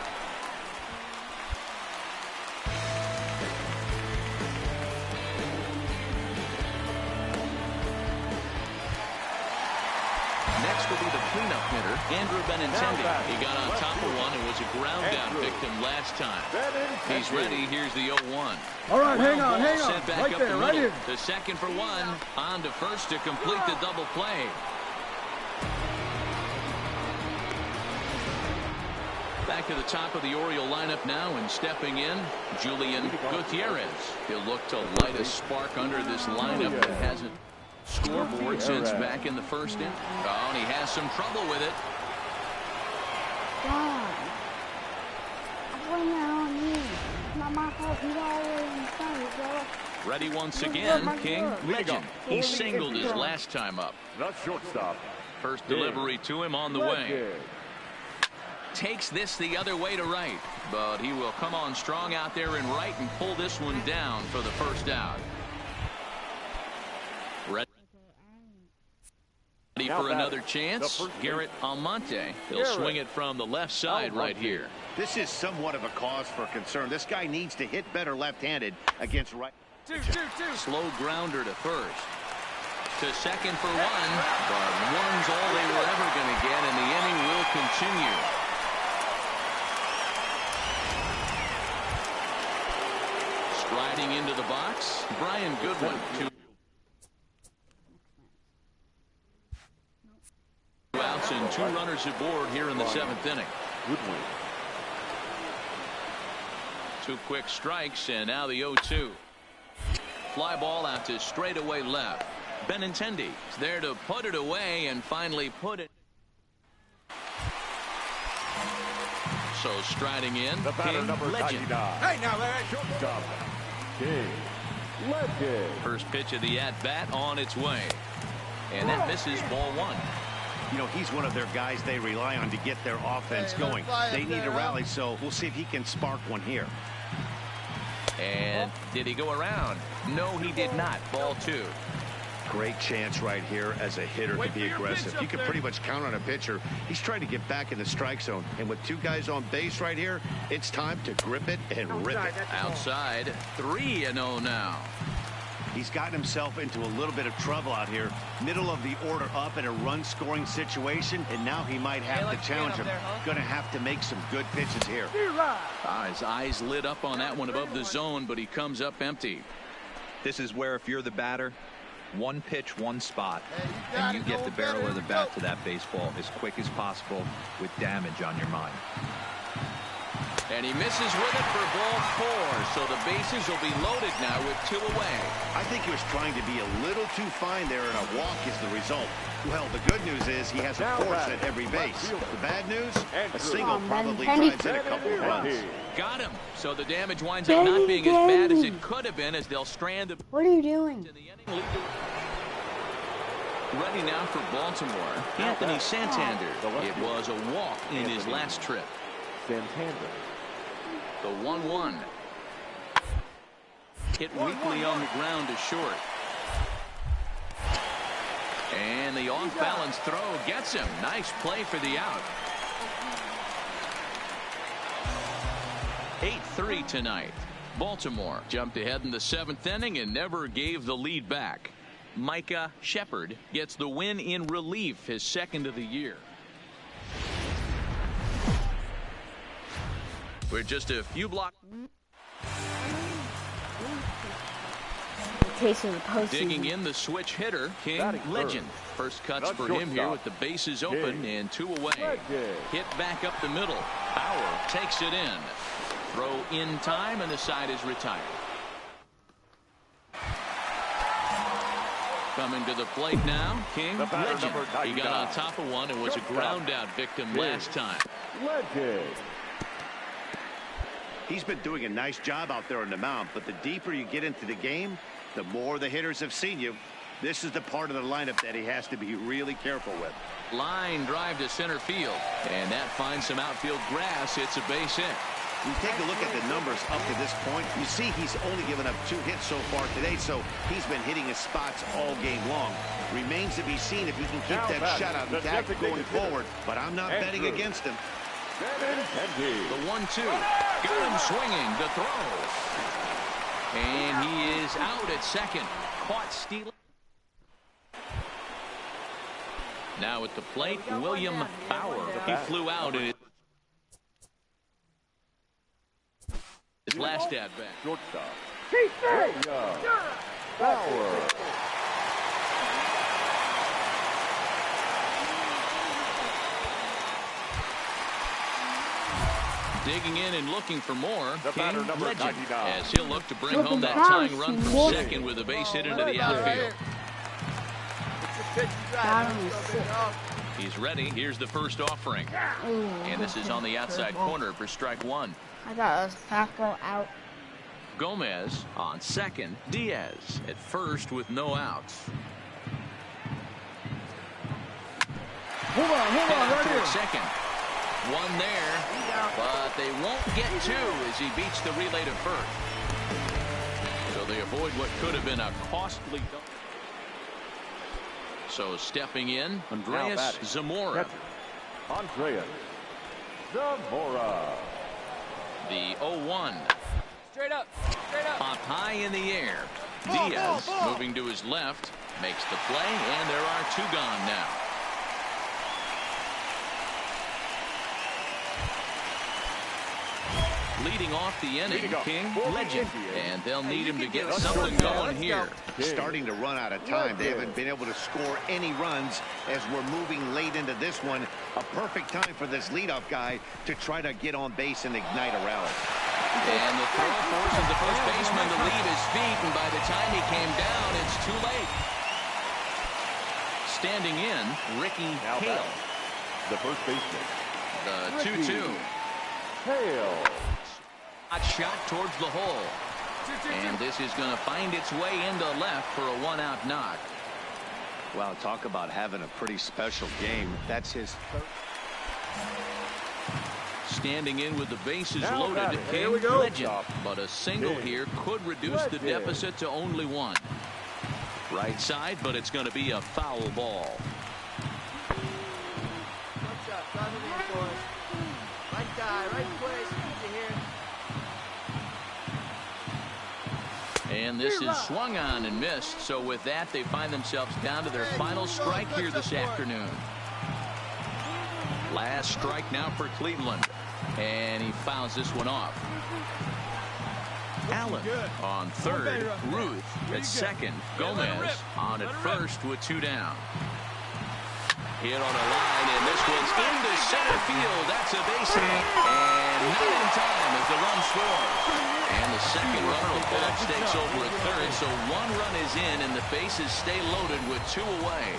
S4: Next will be the cleanup hitter, Andrew Benintendi. He got on top of one and was a ground down victim last time. He's ready. Here's the 0-1.
S5: All right, hang on.
S4: Sent back
S5: Right
S4: up
S5: there,
S4: the
S5: right
S4: middle.
S5: here.
S4: To second for 1. On to first to complete the double play. Back to the top of the Oriole lineup now, and stepping in, Julian Gutierrez. He'll look to light a spark under this lineup that hasn't scoreboard since back in the first inning. Oh, and he has some trouble with it.
S1: God. I'm putting that on you. It's not my fault. He's always in front of bro.
S4: Ready once again, King, Legend. He singled his last time up.
S5: Not shortstop.
S4: First delivery to him on the way. Takes this the other way to right, but he will come on strong out there in right and pull this one down for the first out. Ready for another chance. Garrett Almonte. He'll swing it from the left side right here.
S7: This is somewhat of a cause for concern. This guy needs to hit better left-handed against right.
S4: Slow grounder to first. To second for 1, but one's all they were ever going to get, and the inning will continue. Striding into the box, Brian Goodwin. 2 outs and 2 runners aboard here in the 7th inning.
S5: Goodwin.
S4: 2 quick strikes, and now the 0-2. Fly ball out to straightaway left. Benintendi is there to put it away and finally put it. So striding in,
S5: The batter,
S4: King,
S5: number
S4: Legend.
S5: 99.
S9: Hey, now, Larry.
S5: Shortstop. King. Legend.
S4: First pitch of the at-bat on its way. And that misses ball 1.
S7: You know, he's one of their guys they rely on to get their offense going. They need a rally, so we'll see if he can spark one here.
S4: And did he go around? No, he did not. Ball 2.
S7: Great chance right here as a hitter to be aggressive. You can pretty much count on a pitcher. He's trying to get back in the strike zone. And with 2 guys on base right here, it's time to grip it and rip it.
S4: Outside, 3-0 now.
S7: He's gotten himself into a little bit of trouble out here. Middle of the order up in a run-scoring situation, and now he might have to challenge him. Going to have to make some good pitches here.
S4: His eyes lit up on that one above the zone, but he comes up empty.
S6: This is where if you're the batter, 1 pitch, 1 spot, and you get the barrel of the bat to that baseball as quick as possible with damage on your mind.
S4: And he misses with it for ball 4, so the bases will be loaded now with 2 away.
S7: I think he was trying to be a little too fine there, and a walk is the result. Well, the good news is he has a force at every base. The bad news, a single probably drives in a couple of runs.
S4: Got him. So the damage winds up not being as bad as it could have been, as they'll strand him.
S1: What are you doing?
S4: Ready now for Baltimore, Anthony Santander. It was a walk in his last trip.
S5: Santander.
S4: The 1-1. Hit weakly on the ground to short. And the off-balance throw gets him. Nice play for the out. 8-3 tonight. Baltimore jumped ahead in the 7th inning and never gave the lead back. Micah Shepard gets the win in relief, his second of the year. We're just a few blocks. Digging in the switch hitter, King Legend. First cuts for him here with the bases open and 2 away. Hit back up the middle. Bauer takes it in. Throw in time, and the side is retired. Coming to the plate now, King Legend. He got on top of one and was a ground out victim last time.
S7: Legend. He's been doing a nice job out there on the mound, but the deeper you get into the game, the more the hitters have seen you. This is the part of the lineup that he has to be really careful with.
S4: Line drive to center field, and that finds some outfield grass. It's a base hit.
S7: You take a look at the numbers up to this point. You see he's only given up 2 hits so far today, so he's been hitting his spots all game long. Remains to be seen if he can keep that shutout intact going forward, but I'm not betting against him.
S4: The 1-2. Got him swinging. The throw. And he is out at second. Caught stealing. Now at the plate, William Bauer. He flew out in his last at bat.
S5: Shortstop. Bauer.
S4: Digging in and looking for more, King Legend,
S5: 99.
S4: as he'll look to bring home that tying run from second with a base hit into the outfield. He's ready. Here's the first offering. And this is on the outside corner for strike 1.
S1: I got a fastball out.
S4: Gomez on second. Diaz at first with no outs.
S5: Hold on, right here.
S4: Second. One there, but they won't get 2 as he beats the relay to first. So they avoid what could have been a costly double. So stepping in, Andreas Zamora.
S5: Andreas Zamora.
S4: The 0-1.
S8: Straight up.
S4: Popped high in the air. Diaz moving to his left, makes the play, and there are 2 gone now. Leading off the inning, King Legend, and they'll need him to get something going here.
S7: Starting to run out of time. They haven't been able to score any runs as we're moving late into this one. A perfect time for this leadoff guy to try to get on base and ignite a rally.
S4: And the throw forces the first baseman to leave his feet, and by the time he came down, it's too late. Standing in, Ricky Hale.
S5: The first baseman.
S4: The 2-2.
S5: Hale.
S4: Shot towards the hole. And this is going to find its way into left for a 1-out knock.
S6: Well, talk about having a pretty special game. That's his third.
S4: Standing in with the bases loaded, King Legend. But a single here could reduce the deficit to only 1. Right side, but it's going to be a foul ball.
S8: Right guy, right place. Easy here.
S4: And this is swung on and missed. So with that, they find themselves down to their final strike here this afternoon. Last strike now for Cleveland. And he fouls this one off. Allen on third. Ruth at second. Gomez on at first with 2 down. Hit on a line, and this one's into center field. That's a base hit. And not in time as the run scores. And the second runner of Bob stakes over at third, so 1 run is in, and the bases stay loaded with 2 away.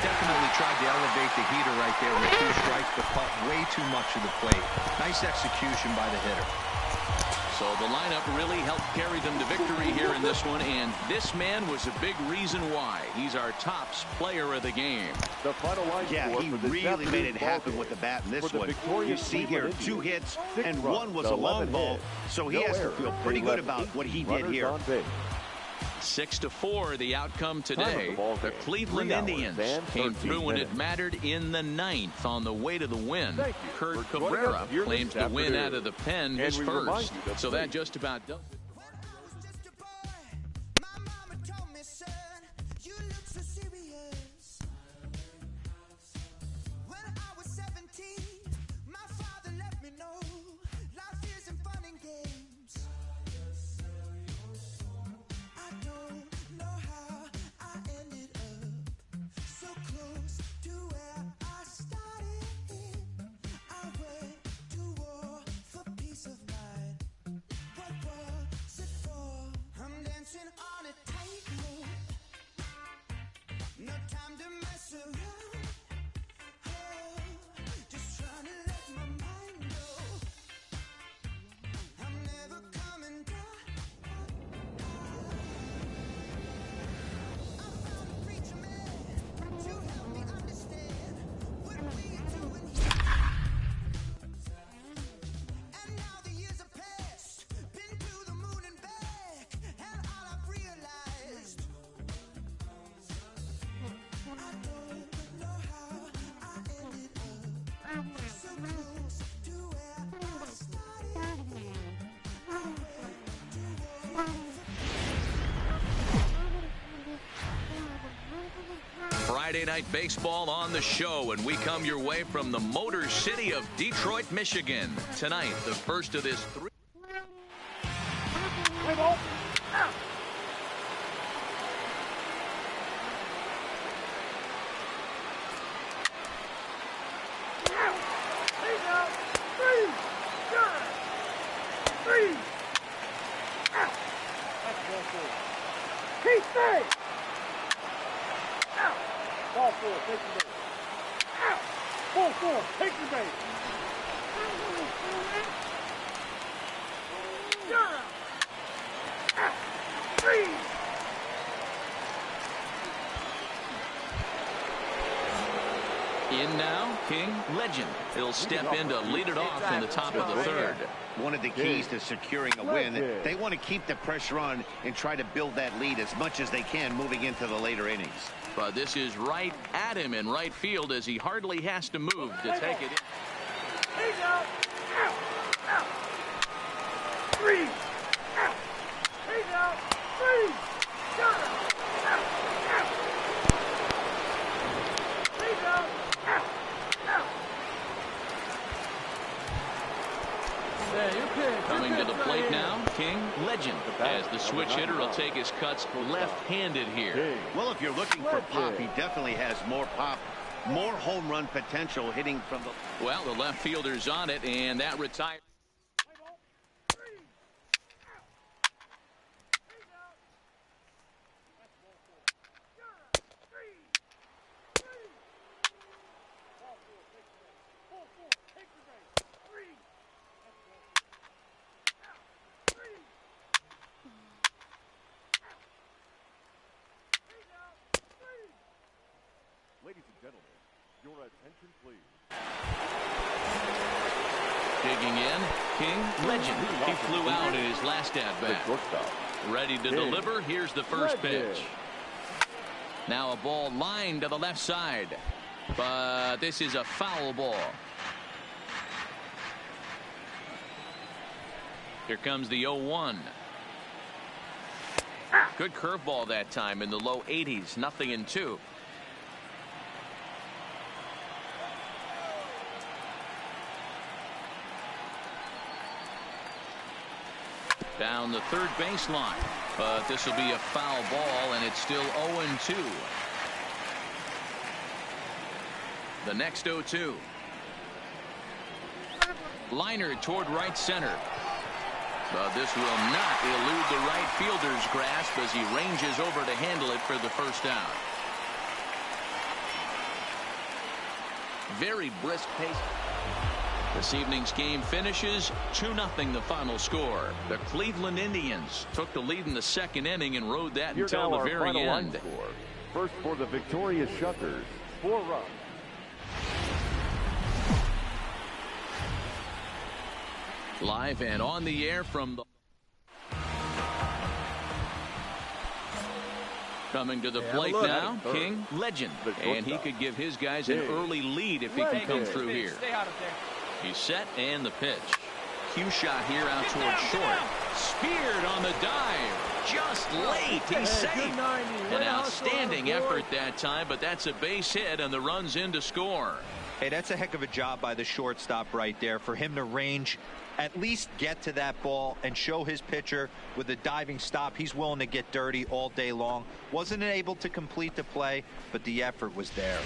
S6: Definitely tried to elevate the heater right there with 2 strikes, but caught way too much of the plate. Nice execution by the hitter.
S4: So the lineup really helped carry them to victory here in this one, and this man was a big reason why. He's our tops player of the game.
S5: The final line.
S7: Yeah, he really made it happen with the bat in this one. You see here 2 hits, and 1 was a long ball, so he has to feel pretty good about what he did here.
S4: 6-4 the outcome today. The Cleveland Indians came through when it mattered in the 9th on the way to the win. Kurt Cabrera claims the win out of the pen his first. So that just about does it.
S9: My mama told me, say
S4: Friday Night Baseball on the show, and we come your way from the Motor City of Detroit, Michigan. Tonight, the first of this three.
S5: Play ball. Out. Out. He's out. 3. Sure. 3. Out. That's ball 4. Keep stay. Out. Ball 4. Take the base. Out. Ball 4. Take the base. You're out. Out. 3.
S4: In now, King Legend. He'll step in to lead it off in the top of the third.
S7: One of the keys to securing a win, they want to keep the pressure on and try to build that lead as much as they can moving into the later innings.
S4: But this is right at him in right field as he hardly has to move to take it in.
S5: He's out. Out. Out. 3. Out. He's out. 3. You're out. Out. Out. He's out. Out. Out.
S4: Coming to the plate now, King Legend, as the switch hitter will take his cuts left-handed here.
S7: Well, if you're looking for pop, he definitely has more pop, more home run potential hitting from the...
S4: Well, the left fielder's on it, and that retires.
S5: Ladies and gentlemen, your attention, please.
S4: Digging in, King Legend. He flew out in his last at-bat. Ready to deliver. Here's the first pitch. Now a ball lined to the left side. But this is a foul ball. Here comes the 0-1. Good curveball that time in the low 80s. 0-2. Down the third baseline, but this will be a foul ball, and it's still 0-2. The next 0-2. Liner toward right center. But this will not elude the right fielder's grasp as he ranges over to handle it for the first out. Very brisk pace. This evening's game finishes 2-0 the final score. The Cleveland Indians took the lead in the second inning and rode that until the very end.
S5: First for the victorious Shuckers, 4 runs.
S4: Live and on the air from the... Coming to the plate now, King Legend. And he could give his guys an early lead if he can come through here.
S8: Stay out of there.
S4: He's set, and the pitch. Cue shot here out towards short. Speared on the dive. Just late. He's safe. An outstanding effort that time, but that's a base hit, and the run's in to score.
S6: Hey, that's a heck of a job by the shortstop right there for him to range, at least get to that ball and show his pitcher with a diving stop. He's willing to get dirty all day long. Wasn't able to complete the play, but the effort was there.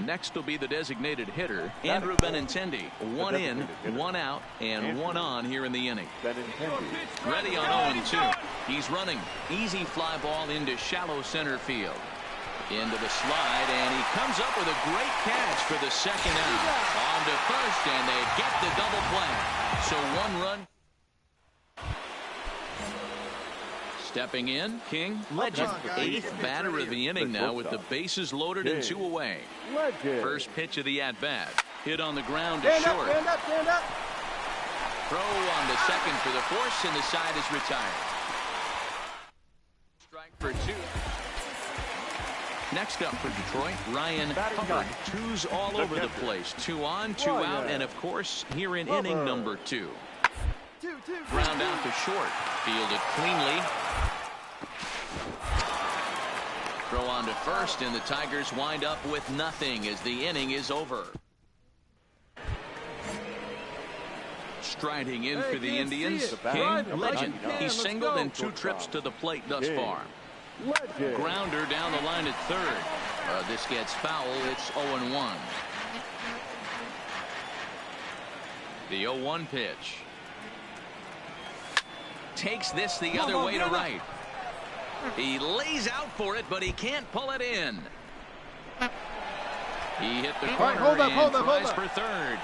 S4: Next will be the designated hitter, Andrew Benintendi. 1 in, 1 out, and 1 on here in the inning. Ready on 0-2. He's running. Easy fly ball into shallow center field. Into the slide, and he comes up with a great catch for the second out. On to first, and they get the double play. So 1 run. Stepping in, King Legend. 8th batter of the inning now with the bases loaded and 2 away. First pitch of the at-bat. Hit on the ground to short.
S5: Stand up, stand up.
S4: Throw on the second for the force, and the side is retired. Strike for 2. Next up for Detroit, Ryan Hubbard. Twos all over the place. 2 on, 2 out, and of course, here in inning number 2. Ground out to short. Fielded cleanly. Throw on to first, and the Tigers wind up with nothing as the inning is over. Striding in for the Indians, King Legend. He's singled in 2 trips to the plate thus far. Grounder down the line at third. This gets foul. It's 0-1. The 0-1 pitch. Takes this the other way to right. He lays out for it, but he can't pull it in. He hit the corner and tries for third.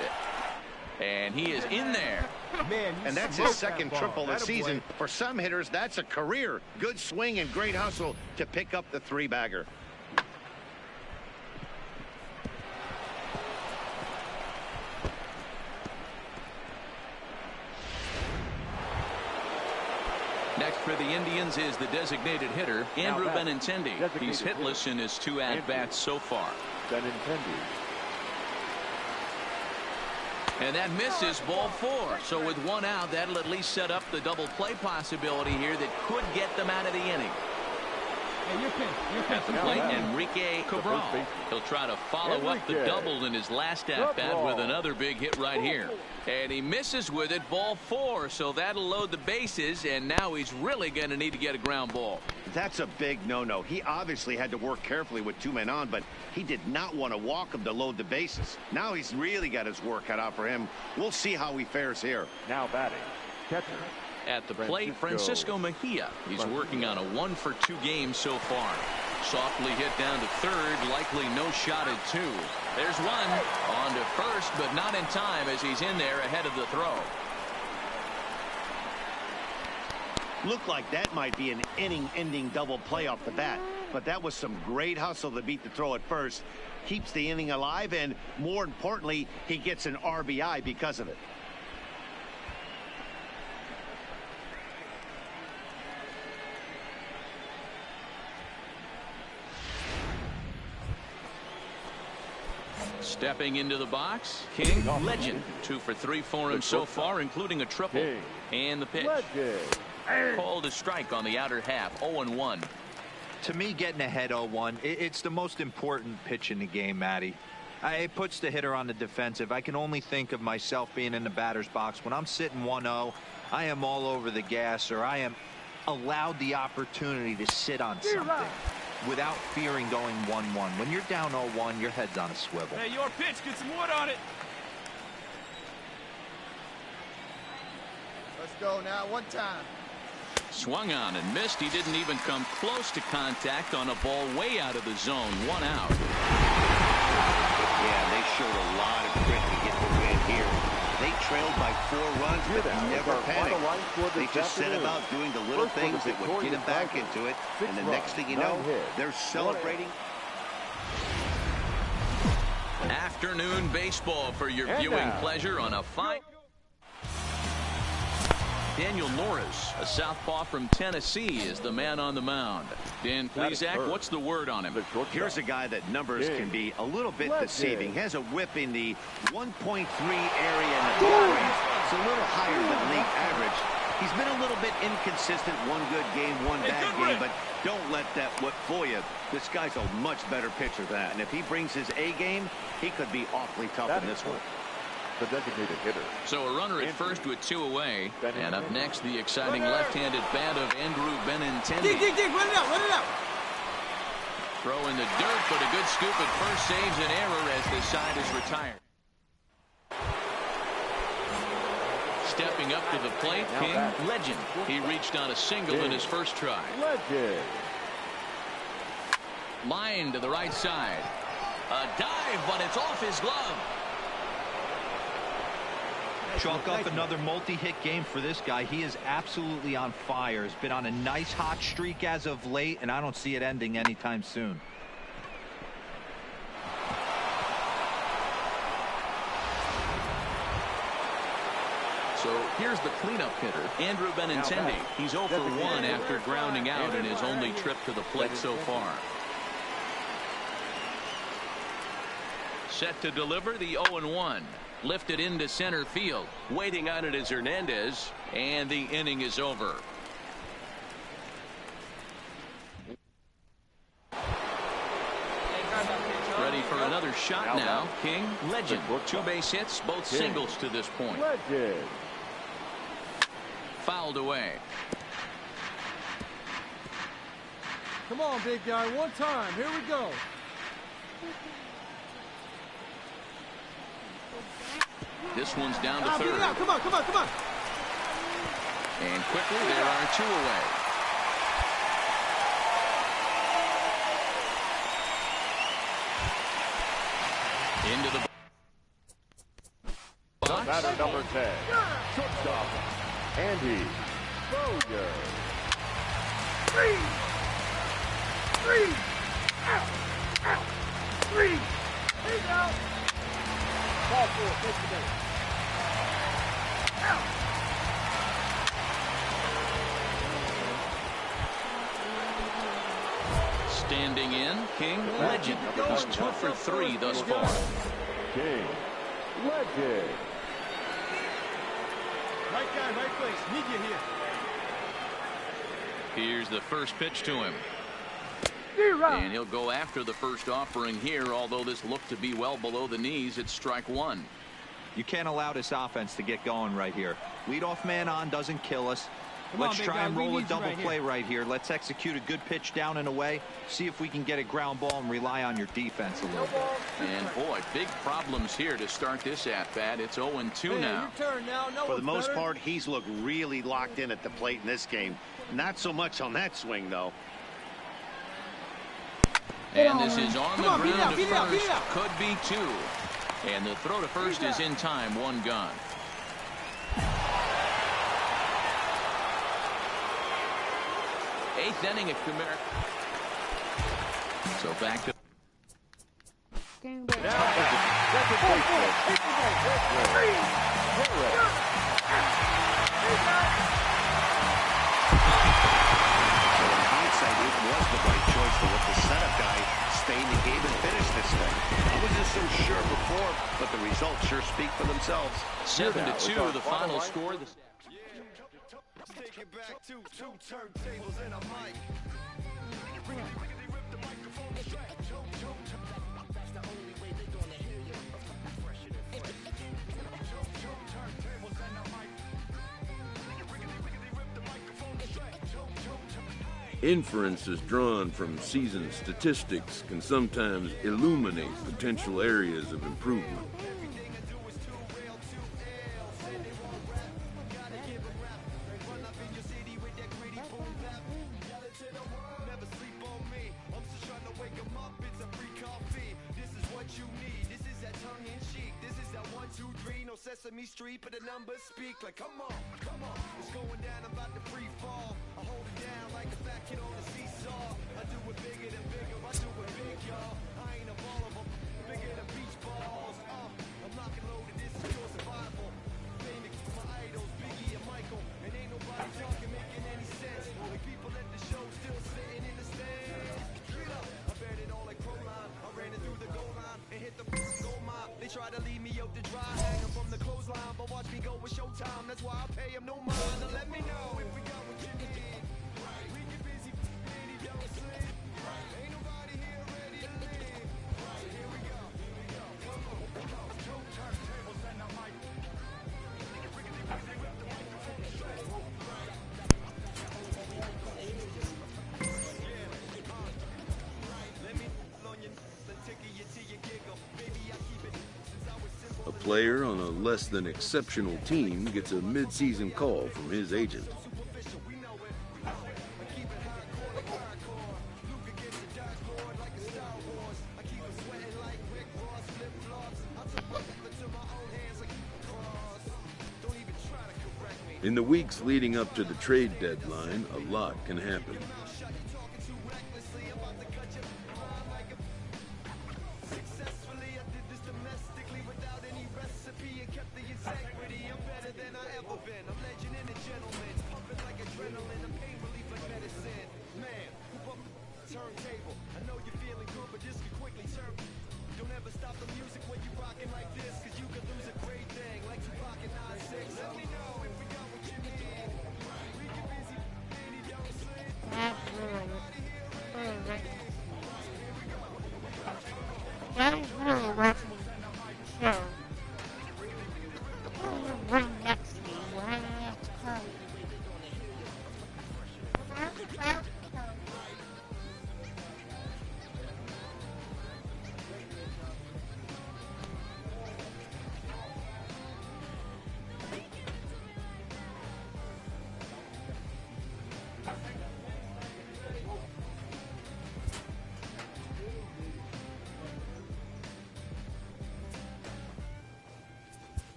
S4: And he is in there.
S7: Man, and that's his second triple this season. For some hitters, that's a career. Good swing and great hustle to pick up the 3-bagger.
S4: Next for the Indians is the designated hitter, Andrew Benintendi. He's hitless in his 2 at-bats so far. And that misses, ball 4. So with 1 out, that'll at least set up the double play possibility here that could get them out of the inning. At the plate, Enrique Cabral. He'll try to follow up the double in his last at-bat with another big hit right here. And he misses with it, ball 4. So that'll load the bases, and now he's really going to need to get a ground ball.
S7: That's a big no-no. He obviously had to work carefully with 2 men on, but he did not want to walk him to load the bases. Now he's really got his work cut out for him. We'll see how he fares here.
S5: Now batting, catcher.
S4: At the plate, Francisco Mejia. He's working on a 1-for-2 game so far. Softly hit down to third, likely no shot at 2. There's 1 on to first, but not in time as he's in there ahead of the throw.
S7: Looked like that might be an inning-ending double play off the bat, but that was some great hustle to beat the throw at first. Keeps the inning alive, and more importantly, he gets an RBI because of it.
S4: Stepping into the box, King Legend. 2 for 3 for him so far, including a triple. And the pitch. Called a strike on the outer half. 0-1.
S6: To me, getting ahead 0-1, it's the most important pitch in the game, Matty. It puts the hitter on the defensive. I can only think of myself being in the batter's box. When I'm sitting 1-0, I am all over the gas, or I am allowed the opportunity to sit on something without fearing going 1-1. When you're down 0-1, your head's on a swivel.
S8: Hey, your pitch, get some wood on it.
S9: Let's go now, 1 time.
S4: Swung on and missed. He didn't even come close to contact on a ball way out of the zone. 1 out.
S7: Yeah, they showed a lot of grit to get the win here. They trailed by 4 runs, but never panicked. They just set about doing the little things that would get them back into it. And the next thing you know, they're celebrating.
S4: Afternoon baseball for your viewing pleasure on a fine. Daniel Norris, a southpaw from Tennessee, is the man on the mound. Dan Plesac, what's the word on him?
S7: Here's a guy that numbers can be a little bit deceiving. Has a whip in the 1.3 area in the ball range. It's a little higher than league average. He's been a little bit inconsistent. 1 good game, 1 bad game, but don't let that whip fool you. This guy's a much better pitcher than that. And if he brings his A game, he could be awfully tough in this one.
S5: The designated hitter.
S4: So a runner at first with 2 away. And up next, the exciting left-handed bat of Andrew Benintendi.
S8: Dig, run it out.
S4: Throw in the dirt, but a good scoop at first saves an error as the side is retired. Stepping up to the plate, King Legend. He reached on a single in his first try.
S5: Legend.
S4: Line to the right side. A dive, but it's off his glove.
S6: Chalk up another multi-hit game for this guy. He is absolutely on fire. He's been on a nice hot streak as of late, and I don't see it ending anytime soon.
S4: So here's the cleanup hitter, Andrew Benintendi. He's 0 for 1 after grounding out in his only trip to the plate so far. set to deliver the 0-1. Lifted into center field.
S10: Waiting on it is Hernandez.
S4: And the inning is over. Ready for another shot now. King, Legend. 2 base hits, both singles to this point.
S5: Legend.
S4: Fouled away.
S11: Come on, big guy, one time. Here we go.
S4: This one's down to third.
S11: Come on, come on, come on.
S4: And quickly, there are 2 away. Into the box.
S5: Batter number 10. Shortstop, Andy Bowyer. 3. Out. 3. He's out. Ball 4. Take the base. Out.
S4: Standing in, King, Legend. He's 2 for 3 thus far.
S5: King, Legend.
S11: Right guy, right place. Need you here.
S4: Here's the first pitch to him. And he'll go after the first offering here, although this looked to be well below the knees. It's strike 1.
S6: You can't allow this offense to get going right here. Leadoff man on doesn't kill us. Let's try and roll a double play right here. Let's execute a good pitch down and away. See if we can get a ground ball and rely on your defense a little bit.
S4: And boy, big problems here to start this at-bat. It's 0-2 now.
S7: For the most part, he's looked really locked in at the plate in this game. Not so much on that swing, though.
S4: And this is on the ground to first. Could be 2. And the throw to first is in time. 1 gone. Eighth inning at Khmer. So back to.
S5: Second
S7: Hindsight, it was the right choice to let the setup guy stay in the game and finish this thing. I wasn't so sure before, but the results sure speak for themselves.
S4: 7-2, the final score.
S3: Take it back to 2 turntables and a mic. That's the only way they're gonna hear you.
S12: Inferences drawn from season statistics can sometimes illuminate potential areas of improvement.
S3: Sesame Street, but the numbers speak like, come on, it's going down, I'm about to free fall. I hold it down like a fat kid on a seesaw. I do it bigger than bigger, I do it big, y'all. I ain't a ball of them, bigger than beach balls. I'm lock and loaded, this is your survival. Famous my idols, Biggie and Michael, and ain't nobody talking, making any sense. Like people at the show still sitting in the stands. Get up, I bet it all like Proline. I ran it through the goal line and hit the goal mine. They try to leave me out to dry, hanging from the clothesline, but watch me go with showtime. That's why I pay him no mind. Now let me know if we got what you need. We get busy, and he don't sleep. Ain't nobody here ready to leave. Here we go. Come on, 2 turntables and a mic. Let me on your ticket you till you giggle. Baby, I keep it since I was simple.
S12: A player on a less than exceptional team gets a mid-season call from his agent. In the weeks leading up to the trade deadline, a lot can happen.
S3: Turntable. I know you're feeling good, but just quickly turn. Don't ever stop the music when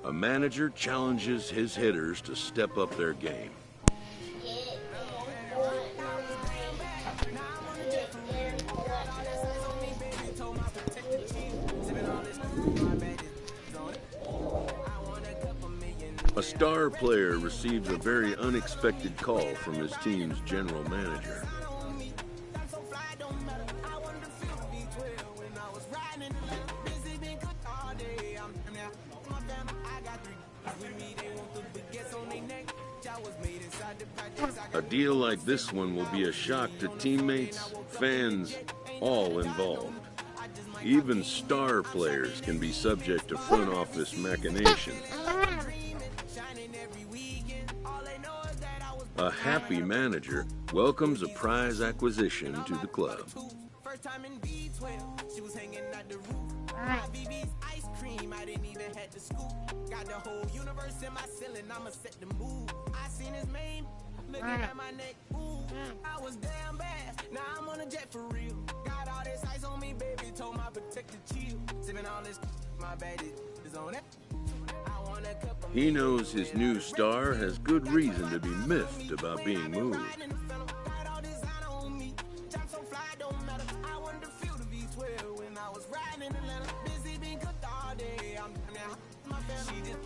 S12: A manager challenges his hitters to step up their game. A star player receives a very unexpected call from his team's general manager. A deal like this one will be a shock to teammates, fans, all involved. Even star players can be subject to front office machinations. A happy manager welcomes a prize acquisition to the club.
S9: Got the whole universe in my ceiling, I'ma set the mood. I seen his name, looking at my neck, ooh, I was damn bad, now I'm on a jet for real. Got all this ice on me, baby, told my protector chill. Sipping all this, my baby is on it.
S12: He knows his new star has good reason to be miffed about being moved.
S9: She just